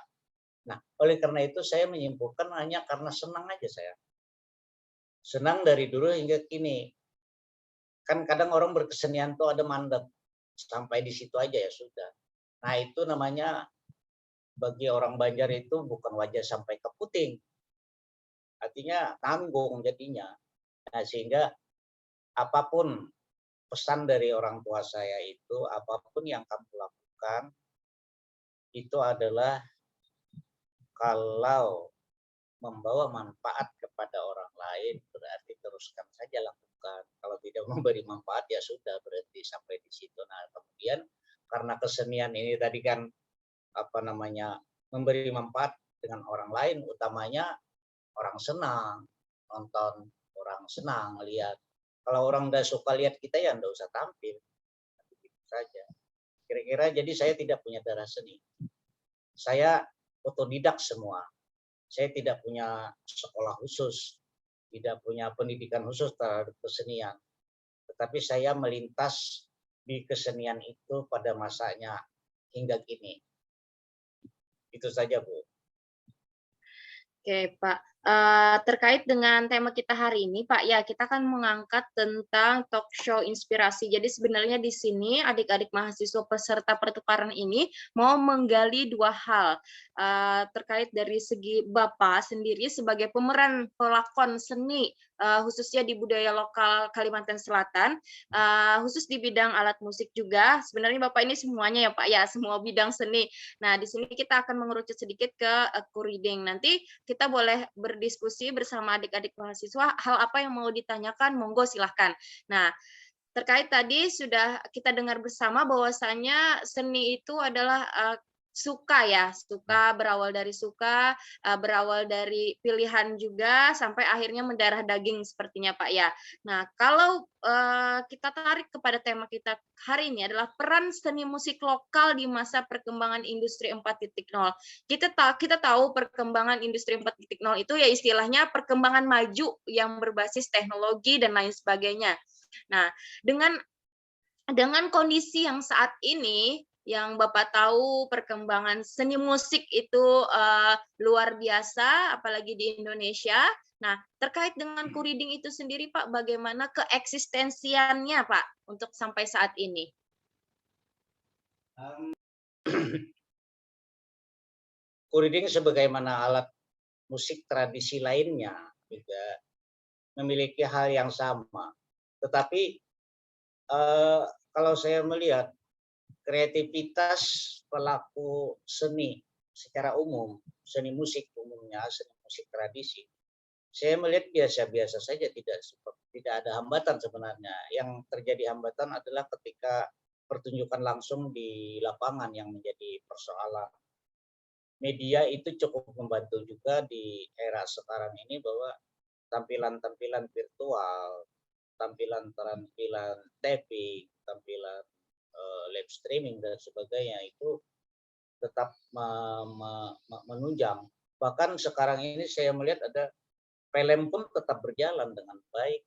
Nah, oleh karena itu saya menyimpulkan hanya karena senang aja saya. Senang dari dulu hingga kini. Kan kadang orang berkesenian tuh ada mandek. Sampai di situ aja ya sudah. Nah, itu namanya bagi orang Banjar itu bukan wajah sampai ke puting. Artinya tanggung jadinya. Nah, sehingga apapun pesan dari orang tua saya itu, apapun yang kamu lakukan, itu adalah kalau membawa manfaat kepada orang lain, berarti teruskan saja lakukan. Kalau tidak memberi manfaat, ya sudah, berhenti sampai di situ. Nah, kemudian karena kesenian ini tadi kan memberi manfaat dengan orang lain, utamanya orang senang nonton, orang senang lihat. Kalau orang udah suka lihat kita ya enggak usah tampil, begitu saja. Kira-kira jadi saya tidak punya darah seni. Saya otodidak semua. Saya tidak punya sekolah khusus, tidak punya pendidikan khusus terhadap kesenian. Tetapi saya melintas di kesenian itu pada masanya hingga kini. Itu saja, Bu. Oke, Pak. Terkait dengan tema kita hari ini, Pak, ya kita akan mengangkat tentang talk show inspirasi. Jadi sebenarnya di sini adik-adik mahasiswa peserta pertukaran ini mau menggali dua hal terkait dari segi Bapak sendiri sebagai pemeran pelakon seni khususnya di budaya lokal Kalimantan Selatan, khusus di bidang alat musik juga. Sebenarnya Bapak ini semuanya ya Pak ya, semua bidang seni. Nah, di sini kita akan mengerucut sedikit ke co-reading. Nanti kita boleh berdiskusi bersama adik-adik mahasiswa, hal apa yang mau ditanyakan, monggo silahkan. Nah, terkait tadi sudah kita dengar bersama bahwasanya seni itu adalah suka ya, suka berawal dari suka, berawal dari pilihan juga sampai akhirnya mendarah daging sepertinya Pak ya. Nah, kalau kita tarik kepada tema kita hari ini adalah peran seni musik lokal di masa perkembangan industri 4.0. Kita tahu perkembangan industri 4.0 itu ya istilahnya perkembangan maju yang berbasis teknologi dan lain sebagainya. Nah, dengan kondisi yang saat ini, yang Bapak tahu perkembangan seni musik itu luar biasa, apalagi di Indonesia. Nah, terkait dengan co-reading itu sendiri, Pak, bagaimana keeksistensiannya, Pak, untuk sampai saat ini? Co-reading sebagaimana alat musik tradisi lainnya juga memiliki hal yang sama. Tetapi kalau saya melihat kreativitas pelaku seni secara umum, seni musik umumnya, seni musik tradisi, saya melihat biasa-biasa saja, tidak ada hambatan sebenarnya. Yang terjadi hambatan adalah ketika pertunjukan langsung di lapangan yang menjadi persoalan. Media itu cukup membantu juga di era sekarang ini bahwa tampilan-tampilan virtual, tampilan-tampilan tapping, tampilan live streaming dan sebagainya itu tetap menunjang. Bahkan sekarang ini saya melihat ada film pun tetap berjalan dengan baik.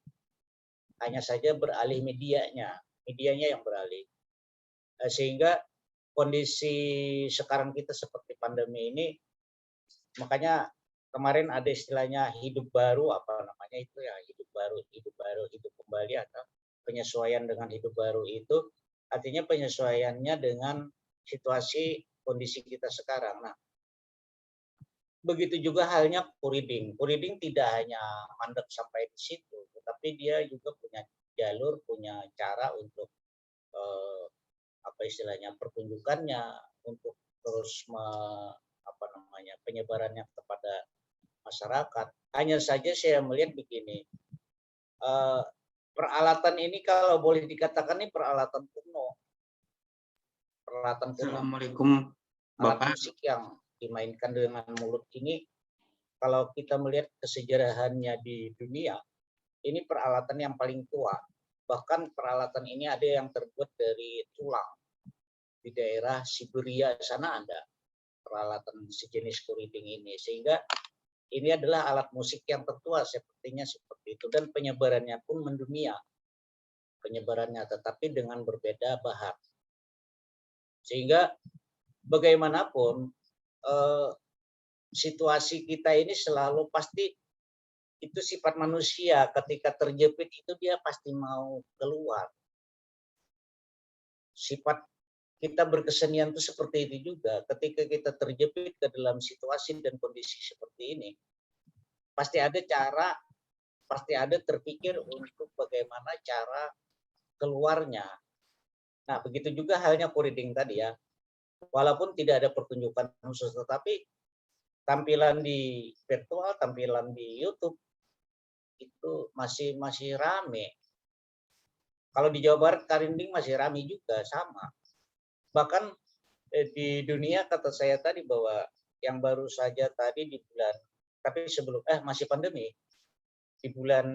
Hanya saja beralih medianya yang beralih. Sehingga kondisi sekarang kita seperti pandemi ini, makanya kemarin ada istilahnya hidup baru, apa namanya itu ya, hidup baru, hidup kembali atau penyesuaian dengan hidup baru itu artinya penyesuaiannya dengan situasi kondisi kita sekarang. Nah, begitu juga halnya co-reading. Co-reading tidak hanya mandek sampai di situ, tetapi dia juga punya jalur, punya cara untuk apa istilahnya pertunjukannya, untuk terus penyebarannya kepada masyarakat. Hanya saja saya melihat begini, peralatan ini kalau boleh dikatakan ini peralatan kuno. Assalamualaikum Alat Bapak. musik yang dimainkan dengan mulut ini, kalau kita melihat kesejarahannya di dunia, ini peralatan yang paling tua. Bahkan peralatan ini ada yang terbuat dari tulang. Di daerah Siberia sana ada peralatan sejenis co-reading ini. Sehingga ini adalah alat musik yang tertua sepertinya seperti itu, dan penyebarannya pun mendunia. Penyebarannya tetapi dengan berbeda bahan. Sehingga bagaimanapun situasi kita ini selalu pasti itu sifat manusia, ketika terjepit itu dia pasti mau keluar. Sifat kita berkesenian itu seperti itu juga. Ketika kita terjepit ke dalam situasi dan kondisi seperti ini, pasti ada cara, pasti ada terpikir untuk bagaimana cara keluarnya. Nah, begitu juga halnya co-reading tadi ya. Walaupun tidak ada pertunjukan khusus, tetapi tampilan di virtual, tampilan di YouTube itu masih rame. Kalau di Jawa Barat Karinding masih rame juga, sama. Bahkan di dunia kata saya tadi bahwa yang baru saja tadi di bulan, tapi sebelum masih pandemi, di bulan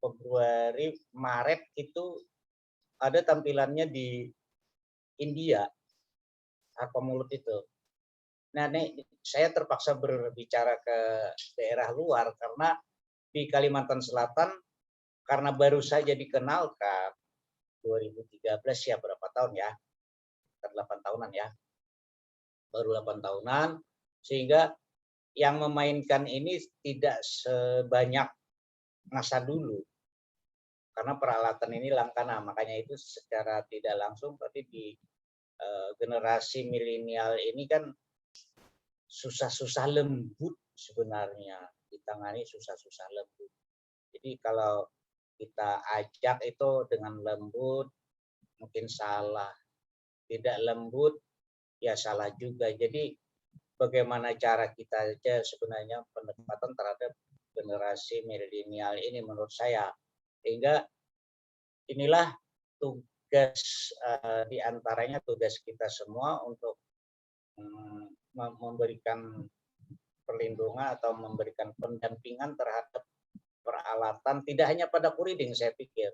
Februari Maret itu ada tampilannya di India, harpa mulut itu. Nah, ini saya terpaksa berbicara ke daerah luar karena di Kalimantan Selatan karena baru saja dikenalkan 2013 ya, berapa tahun ya? 8 tahunan ya. Baru 8 tahunan, sehingga yang memainkan ini tidak sebanyak masa dulu. Karena peralatan ini langka, nah makanya itu secara tidak langsung tadi di generasi milenial ini kan susah-susah lembut sebenarnya, ditangani susah-susah lembut. Jadi kalau kita ajak itu dengan lembut, mungkin salah. Tidak lembut, ya salah juga. Jadi bagaimana cara kita aja sebenarnya pendekatan terhadap generasi milenial ini menurut saya. Sehingga inilah tugas di antaranya tugas kita semua untuk memberikan perlindungan atau memberikan pendampingan terhadap peralatan, tidak hanya pada kuriding saya pikir.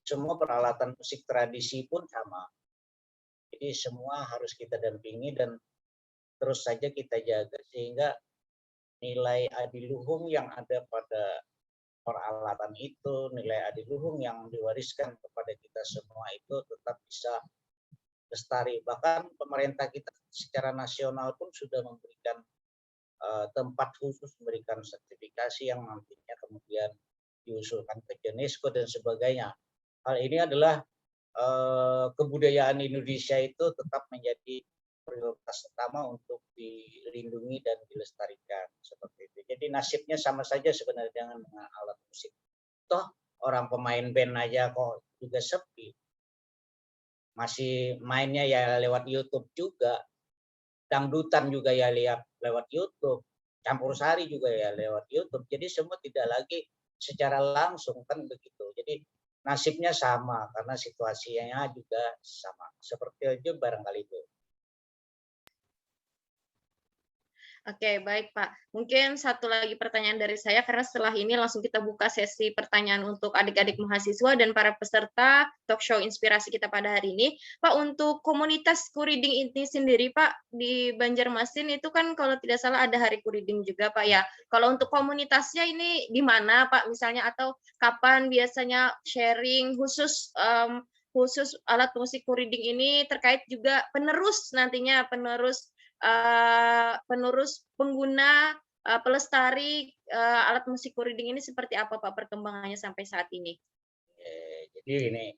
Semua peralatan musik tradisi pun sama. Jadi semua harus kita dampingi dan terus saja kita jaga sehingga nilai adiluhung yang ada pada peralatan itu, nilai adiluhung yang diwariskan kepada kita semua itu tetap bisa lestari. Bahkan pemerintah kita secara nasional pun sudah memberikan tempat khusus, memberikan sertifikasi yang nantinya kemudian diusulkan ke UNESCO dan sebagainya. Hal ini adalah kebudayaan Indonesia itu tetap menjadi prioritas utama untuk dilindungi dan dilestarikan seperti itu. Jadi nasibnya sama saja sebenarnya dengan alat musik. Toh orang pemain band aja kok juga sepi. Masih mainnya ya lewat YouTube juga. Dangdutan juga ya lihat lewat YouTube. Campur sari juga ya lewat YouTube. Jadi semua tidak lagi secara langsung kan begitu. Jadi nasibnya sama karena situasinya juga sama. Seperti itu barangkali itu. Oke, baik Pak. Mungkin satu lagi pertanyaan dari saya, karena setelah ini langsung kita buka sesi pertanyaan untuk adik-adik mahasiswa dan para peserta talk show inspirasi kita pada hari ini. Pak, untuk komunitas kuriding ini sendiri, Pak, di Banjarmasin itu kan kalau tidak salah ada hari kuriding juga, Pak, ya. Kalau untuk komunitasnya ini di mana, Pak, misalnya, atau kapan biasanya sharing khusus khusus alat musik kuriding ini terkait juga penerus nantinya, penerus pengguna pelestari alat musik kuriding ini seperti apa Pak perkembangannya sampai saat ini? Jadi ini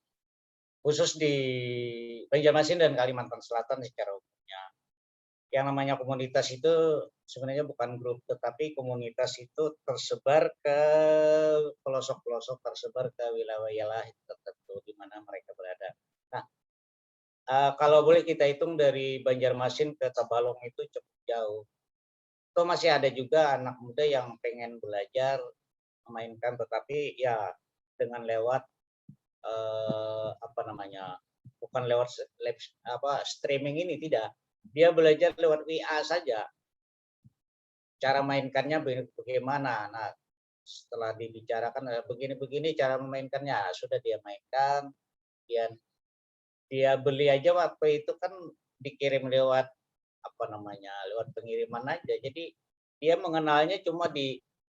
khusus di Banjarmasin dan Kalimantan Selatan secara umumnya, yang namanya komunitas itu sebenarnya bukan grup, tetapi komunitas itu tersebar ke pelosok-pelosok, tersebar ke wilayah-wilayah tertentu di mana mereka berada. Nah, kalau boleh kita hitung dari Banjarmasin ke Tabalong itu cukup jauh. Itu masih ada juga anak muda yang pengen belajar memainkan, tetapi ya dengan lewat bukan lewat streaming ini, tidak. Dia belajar lewat WA saja. Cara mainkannya bagaimana? Nah, setelah dibicarakan begini-begini cara memainkannya, sudah dia mainkan, dia beli aja waktu itu kan dikirim lewat lewat pengiriman aja. Jadi dia mengenalnya cuma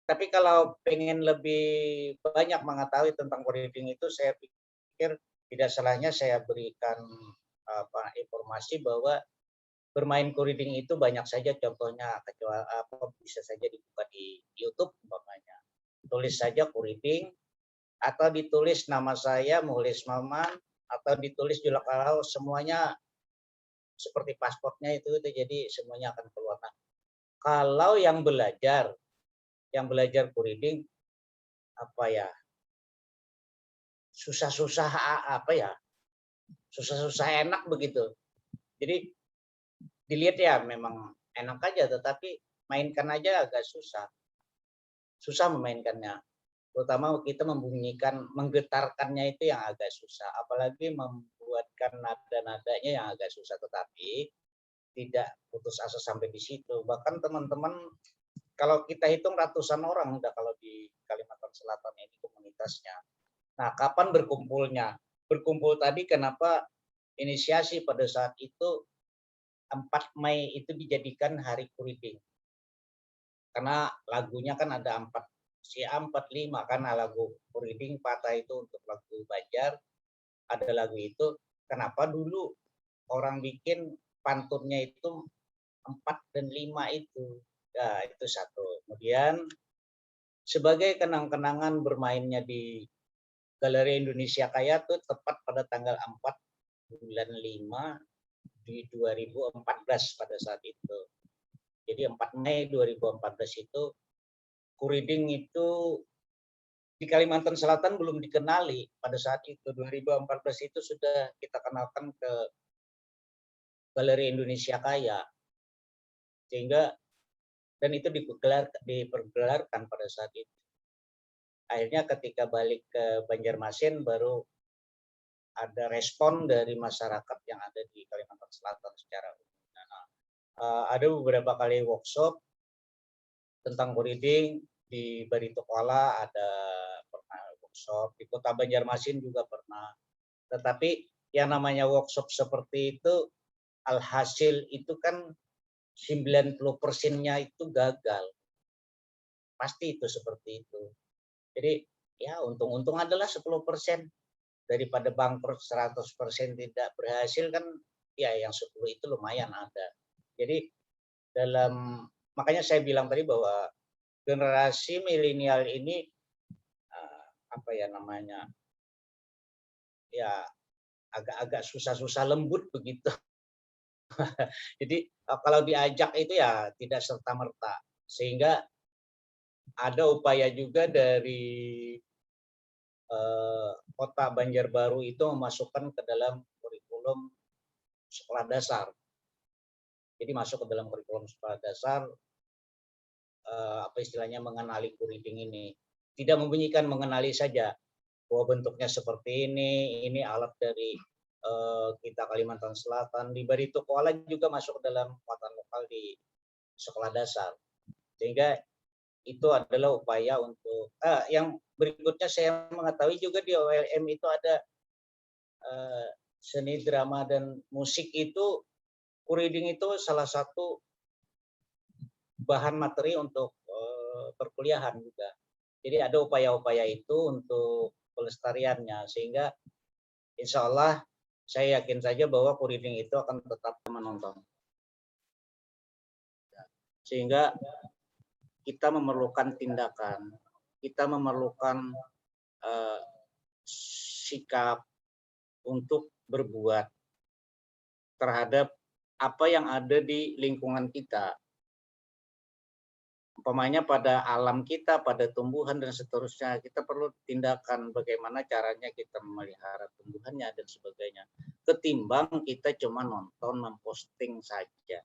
tapi kalau pengen lebih banyak mengetahui tentang kuriding itu, saya pikir tidak salahnya saya berikan informasi bahwa bermain kuriding itu banyak saja contohnya, kecuali bisa saja dibuka di YouTube umpamanya. Tulis saja kuriding atau ditulis nama saya Mukhlis Maman, atau ditulis Julak Kalau, semuanya seperti pasportnya itu jadi semuanya akan keluar. Nah, kalau yang belajar kuriding susah-susah susah-susah enak begitu. Jadi dilihat ya memang enak aja, tetapi mainkan aja agak susah memainkannya. Terutama kita membunyikan, menggetarkannya itu yang agak susah, apalagi membuatkan nada-nadanya yang agak susah, tetapi tidak putus asa sampai di situ. Bahkan teman-teman, kalau kita hitung ratusan orang udah kalau di Kalimantan Selatan ini komunitasnya. Nah, kapan berkumpulnya? Berkumpul tadi kenapa inisiasi pada saat itu 4 Mei itu dijadikan hari kuriding. Karena lagunya kan ada 45 kan lagu kuriding patah itu untuk lagu Banjar, ada lagu itu. Kenapa dulu orang bikin pantunnya itu 4 dan 5 itu? Nah, itu satu. Kemudian sebagai kenang-kenangan bermainnya di Galeri Indonesia Kaya itu tepat pada tanggal 4 bulan 5 di 2014 pada saat itu. Jadi 4 Mei 2014 itu kuriding itu di Kalimantan Selatan belum dikenali pada saat itu. 2014 itu sudah kita kenalkan ke Galeri Indonesia Kaya, sehingga dan itu dipergelarkan pada saat itu. Akhirnya ketika balik ke Banjarmasin baru ada respon dari masyarakat yang ada di Kalimantan Selatan secara umum. Ada beberapa kali workshop tentang reading di Barito Kuala, ada pernah workshop di Kota Banjarmasin juga pernah. Tetapi yang namanya workshop seperti itu, alhasil itu kan 90%-nya itu gagal. Pasti itu seperti itu. Jadi ya untung-untung adalah 10%. Daripada bangkrut 100% tidak berhasil kan, ya yang 10 itu lumayan ada. Jadi makanya saya bilang tadi bahwa generasi milenial ini apa ya namanya, ya agak-agak susah-susah lembut begitu. Jadi kalau diajak itu ya tidak serta-merta, sehingga ada upaya juga dari Kota Banjarbaru itu memasukkan ke dalam kurikulum sekolah dasar. Jadi masuk ke dalam kurikulum sekolah dasar, apa istilahnya, mengenali reading ini. Tidak membunyikan mengenali saja, bahwa bentuknya seperti ini alat dari kita Kalimantan Selatan. Di Barito Kuala juga masuk ke dalam muatan lokal di sekolah dasar. Sehingga itu adalah upaya untuk yang berikutnya. Saya mengetahui juga di OLM itu ada seni drama dan musik itu, reading itu salah satu bahan materi untuk perkuliahan juga. Jadi ada upaya-upaya itu untuk pelestariannya, sehingga insya Allah saya yakin saja bahwa reading itu akan tetap menonton. Sehingga kita memerlukan tindakan, kita memerlukan sikap untuk berbuat terhadap apa yang ada di lingkungan kita. Umpamanya pada alam kita, pada tumbuhan dan seterusnya, kita perlu tindakan bagaimana caranya kita memelihara tumbuhannya dan sebagainya. Ketimbang kita cuma nonton, memposting saja.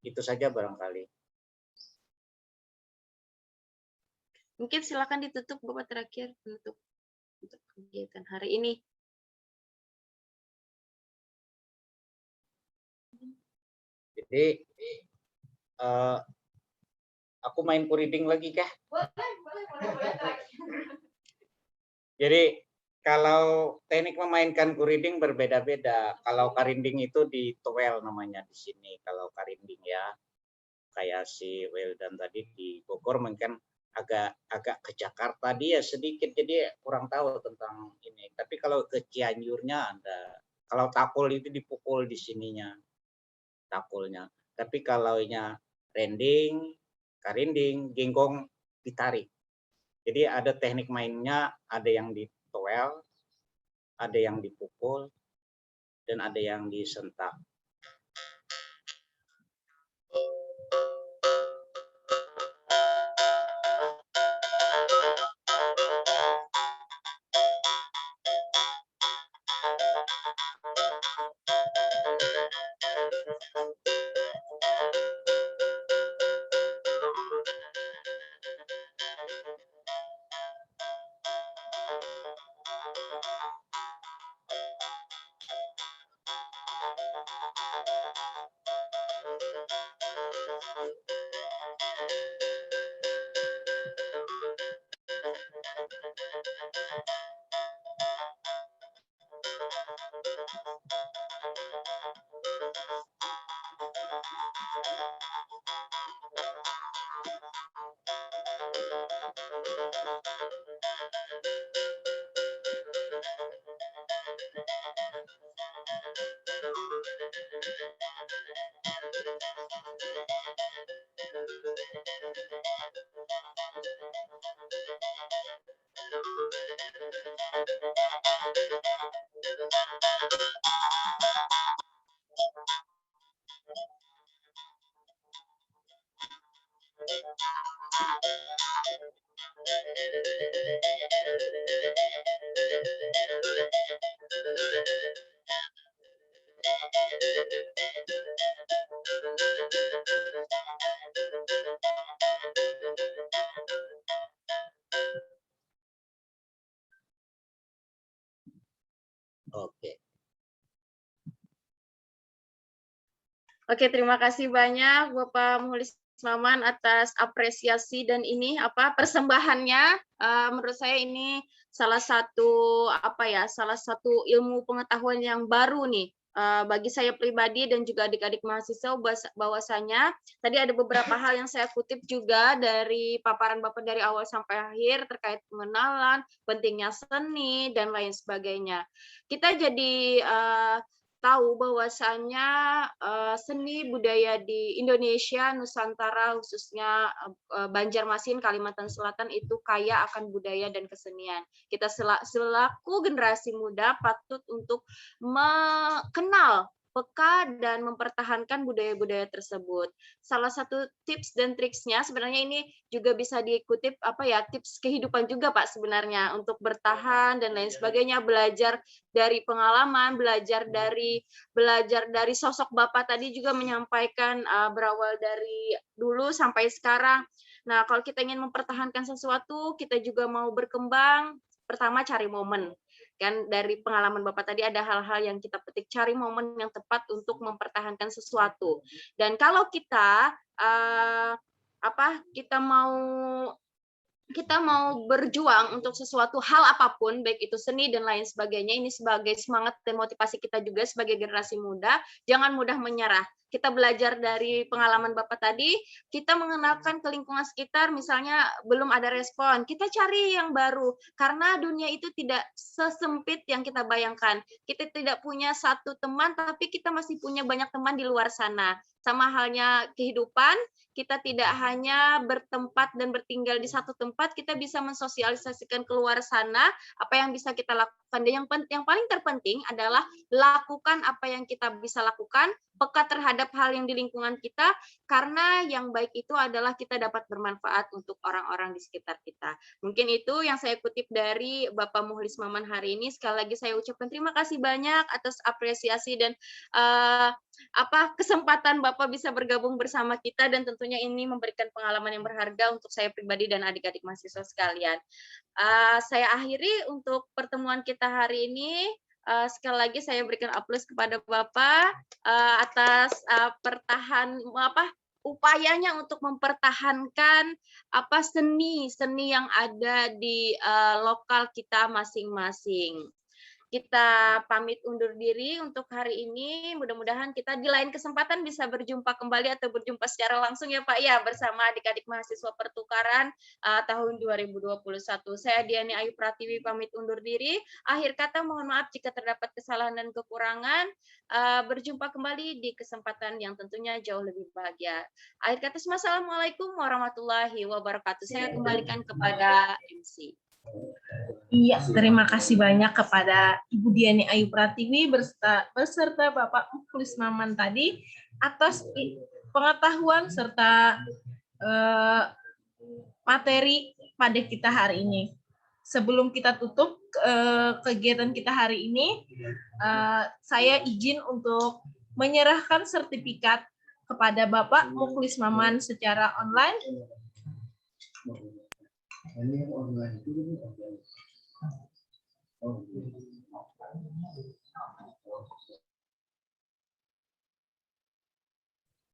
Itu saja barangkali. Mungkin silakan ditutup Bapak terakhir untuk kegiatan hari ini. Jadi aku main reading lagi kah? Jadi kalau teknik memainkan reading berbeda-beda. Kalau karinding itu di Towel namanya di sini. Kalau karinding ya, kayak si Weldan tadi di Bogor mungkin agak ke Jakarta dia sedikit, jadi kurang tahu tentang ini. Tapi kalau ke Cianjurnya ada. Kalau takul itu dipukul di sininya, takulnya. Tapi kalau nya rending, karinding, genggong ditarik. Jadi ada teknik mainnya, ada yang ditowel, ada yang dipukul, dan ada yang disentak. Oke. Oke, terima kasih banyak Bapak Muhlis Maman atas apresiasi dan ini persembahannya. Menurut saya ini salah satu salah satu ilmu pengetahuan yang baru nih bagi saya pribadi dan juga adik-adik mahasiswa, bahwasanya tadi ada beberapa hal yang saya kutip juga dari paparan Bapak dari awal sampai akhir terkait pengenalan, pentingnya seni dan lain sebagainya. Kita jadi tahu bahwasanya seni budaya di Indonesia, Nusantara, khususnya Banjarmasin, Kalimantan Selatan itu kaya akan budaya dan kesenian. Kita selaku generasi muda patut untuk mengenal, peka dan mempertahankan budaya-budaya tersebut. Salah satu tips dan triksnya sebenarnya ini juga bisa dikutip tips kehidupan juga Pak sebenarnya untuk bertahan dan lain sebagainya, belajar dari pengalaman, belajar dari sosok Bapak tadi juga menyampaikan berawal dari dulu sampai sekarang. Nah, kalau kita ingin mempertahankan sesuatu, kita juga mau berkembang, pertama cari momen. Kan dari pengalaman Bapak tadi ada hal-hal yang kita petik, cari momen yang tepat untuk mempertahankan sesuatu. Dan kalau kita kita mau berjuang untuk sesuatu hal apapun, baik itu seni dan lain sebagainya, ini sebagai semangat dan motivasi kita juga sebagai generasi muda, jangan mudah menyerah. Kita belajar dari pengalaman Bapak tadi, kita mengenalkan ke lingkungan sekitar, misalnya belum ada respon, kita cari yang baru, karena dunia itu tidak sesempit yang kita bayangkan. Kita tidak punya satu teman, tapi kita masih punya banyak teman di luar sana. Sama halnya kehidupan, kita tidak hanya bertempat dan bertinggal di satu tempat, kita bisa mensosialisasikan keluar sana apa yang bisa kita lakukan. Dan yang paling terpenting adalah lakukan apa yang kita bisa lakukan, peka terhadap hal yang di lingkungan kita, karena yang baik itu adalah kita dapat bermanfaat untuk orang-orang di sekitar kita. Mungkin itu yang saya kutip dari Bapak Muhlis Maman hari ini. Sekali lagi saya ucapkan terima kasih banyak atas apresiasi dan kesempatan Bapak bisa bergabung bersama kita, dan tentunya ini memberikan pengalaman yang berharga untuk saya pribadi dan adik-adik mahasiswa sekalian. Saya akhiri untuk pertemuan kita hari ini. Sekali lagi saya berikan aplaus kepada Bapak atas upayanya untuk mempertahankan seni yang ada di lokal kita masing-masing. Kita pamit undur diri untuk hari ini. Mudah-mudahan kita di lain kesempatan bisa berjumpa kembali atau berjumpa secara langsung ya Pak ya, bersama adik-adik mahasiswa pertukaran tahun 2021. Saya Diani Ayu Pratiwi pamit undur diri. Akhir kata mohon maaf jika terdapat kesalahan dan kekurangan. Berjumpa kembali di kesempatan yang tentunya jauh lebih bahagia. Akhir kata, wassalamualaikum warahmatullahi wabarakatuh. Saya kembalikan kepada MC. Iya, terima kasih banyak kepada Ibu Diani Ayu Pratiwi beserta Bapak Muhlis Maman tadi atas pengetahuan serta materi pada kita hari ini. Sebelum kita tutup kegiatan kita hari ini, saya izin untuk menyerahkan sertifikat kepada Bapak Muhlis Maman secara online.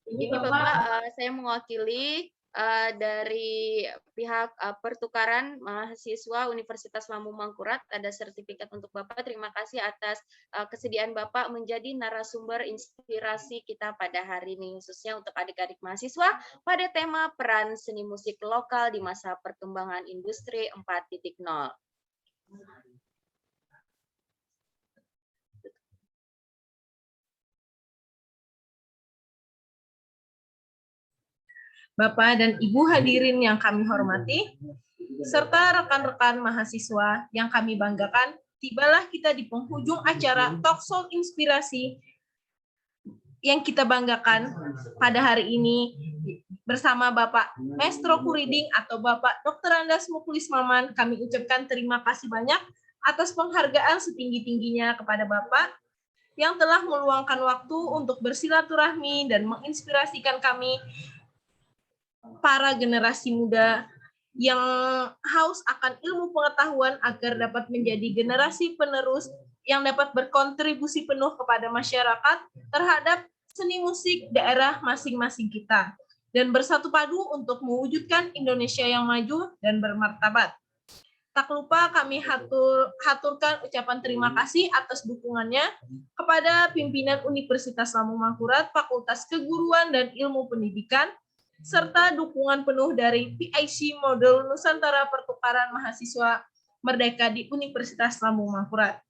Ini Bapak, saya mewakili dari pihak pertukaran mahasiswa Universitas Lambung Mangkurat, ada sertifikat untuk Bapak. Terima kasih atas kesediaan Bapak menjadi narasumber inspirasi kita pada hari ini, khususnya untuk adik-adik mahasiswa pada tema peran seni musik lokal di masa perkembangan industri 4.0. Bapak dan Ibu hadirin yang kami hormati, serta rekan-rekan mahasiswa yang kami banggakan, tibalah kita di penghujung acara Talkshow Inspirasi yang kita banggakan pada hari ini Bersama Bapak Maestro Kuriding atau Bapak Dr. Andas Muklis Maman, kami ucapkan terima kasih banyak atas penghargaan setinggi-tingginya kepada Bapak yang telah meluangkan waktu untuk bersilaturahmi dan menginspirasikan kami, para generasi muda yang haus akan ilmu pengetahuan agar dapat menjadi generasi penerus yang dapat berkontribusi penuh kepada masyarakat terhadap seni musik daerah masing-masing kita, dan bersatu padu untuk mewujudkan Indonesia yang maju dan bermartabat. Tak lupa kami haturkan ucapan terima kasih atas dukungannya kepada pimpinan Universitas Lambung Mangkurat, Fakultas Keguruan dan Ilmu Pendidikan, serta dukungan penuh dari PIC Modul Nusantara Pertukaran Mahasiswa Merdeka di Universitas Lambung Mangkurat.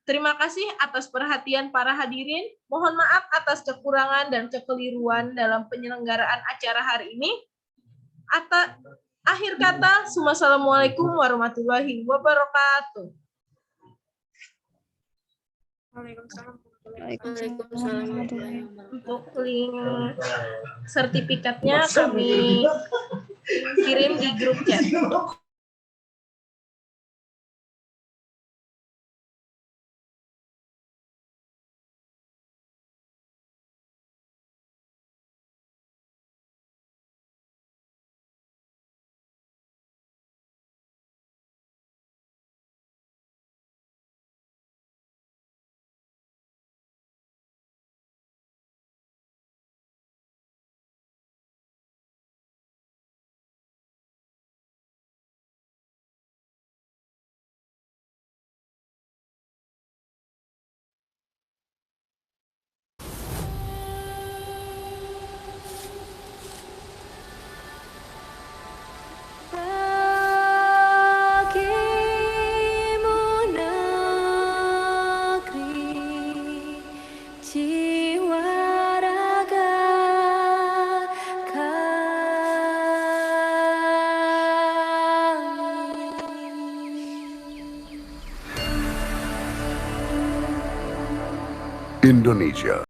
Terima kasih atas perhatian para hadirin. Mohon maaf atas kekurangan dan kekeliruan dalam penyelenggaraan acara hari ini. Akhir kata, wassalamualaikum warahmatullahi wabarakatuh. Untuk link sertifikatnya kami kirim di grup chat. Indonesia.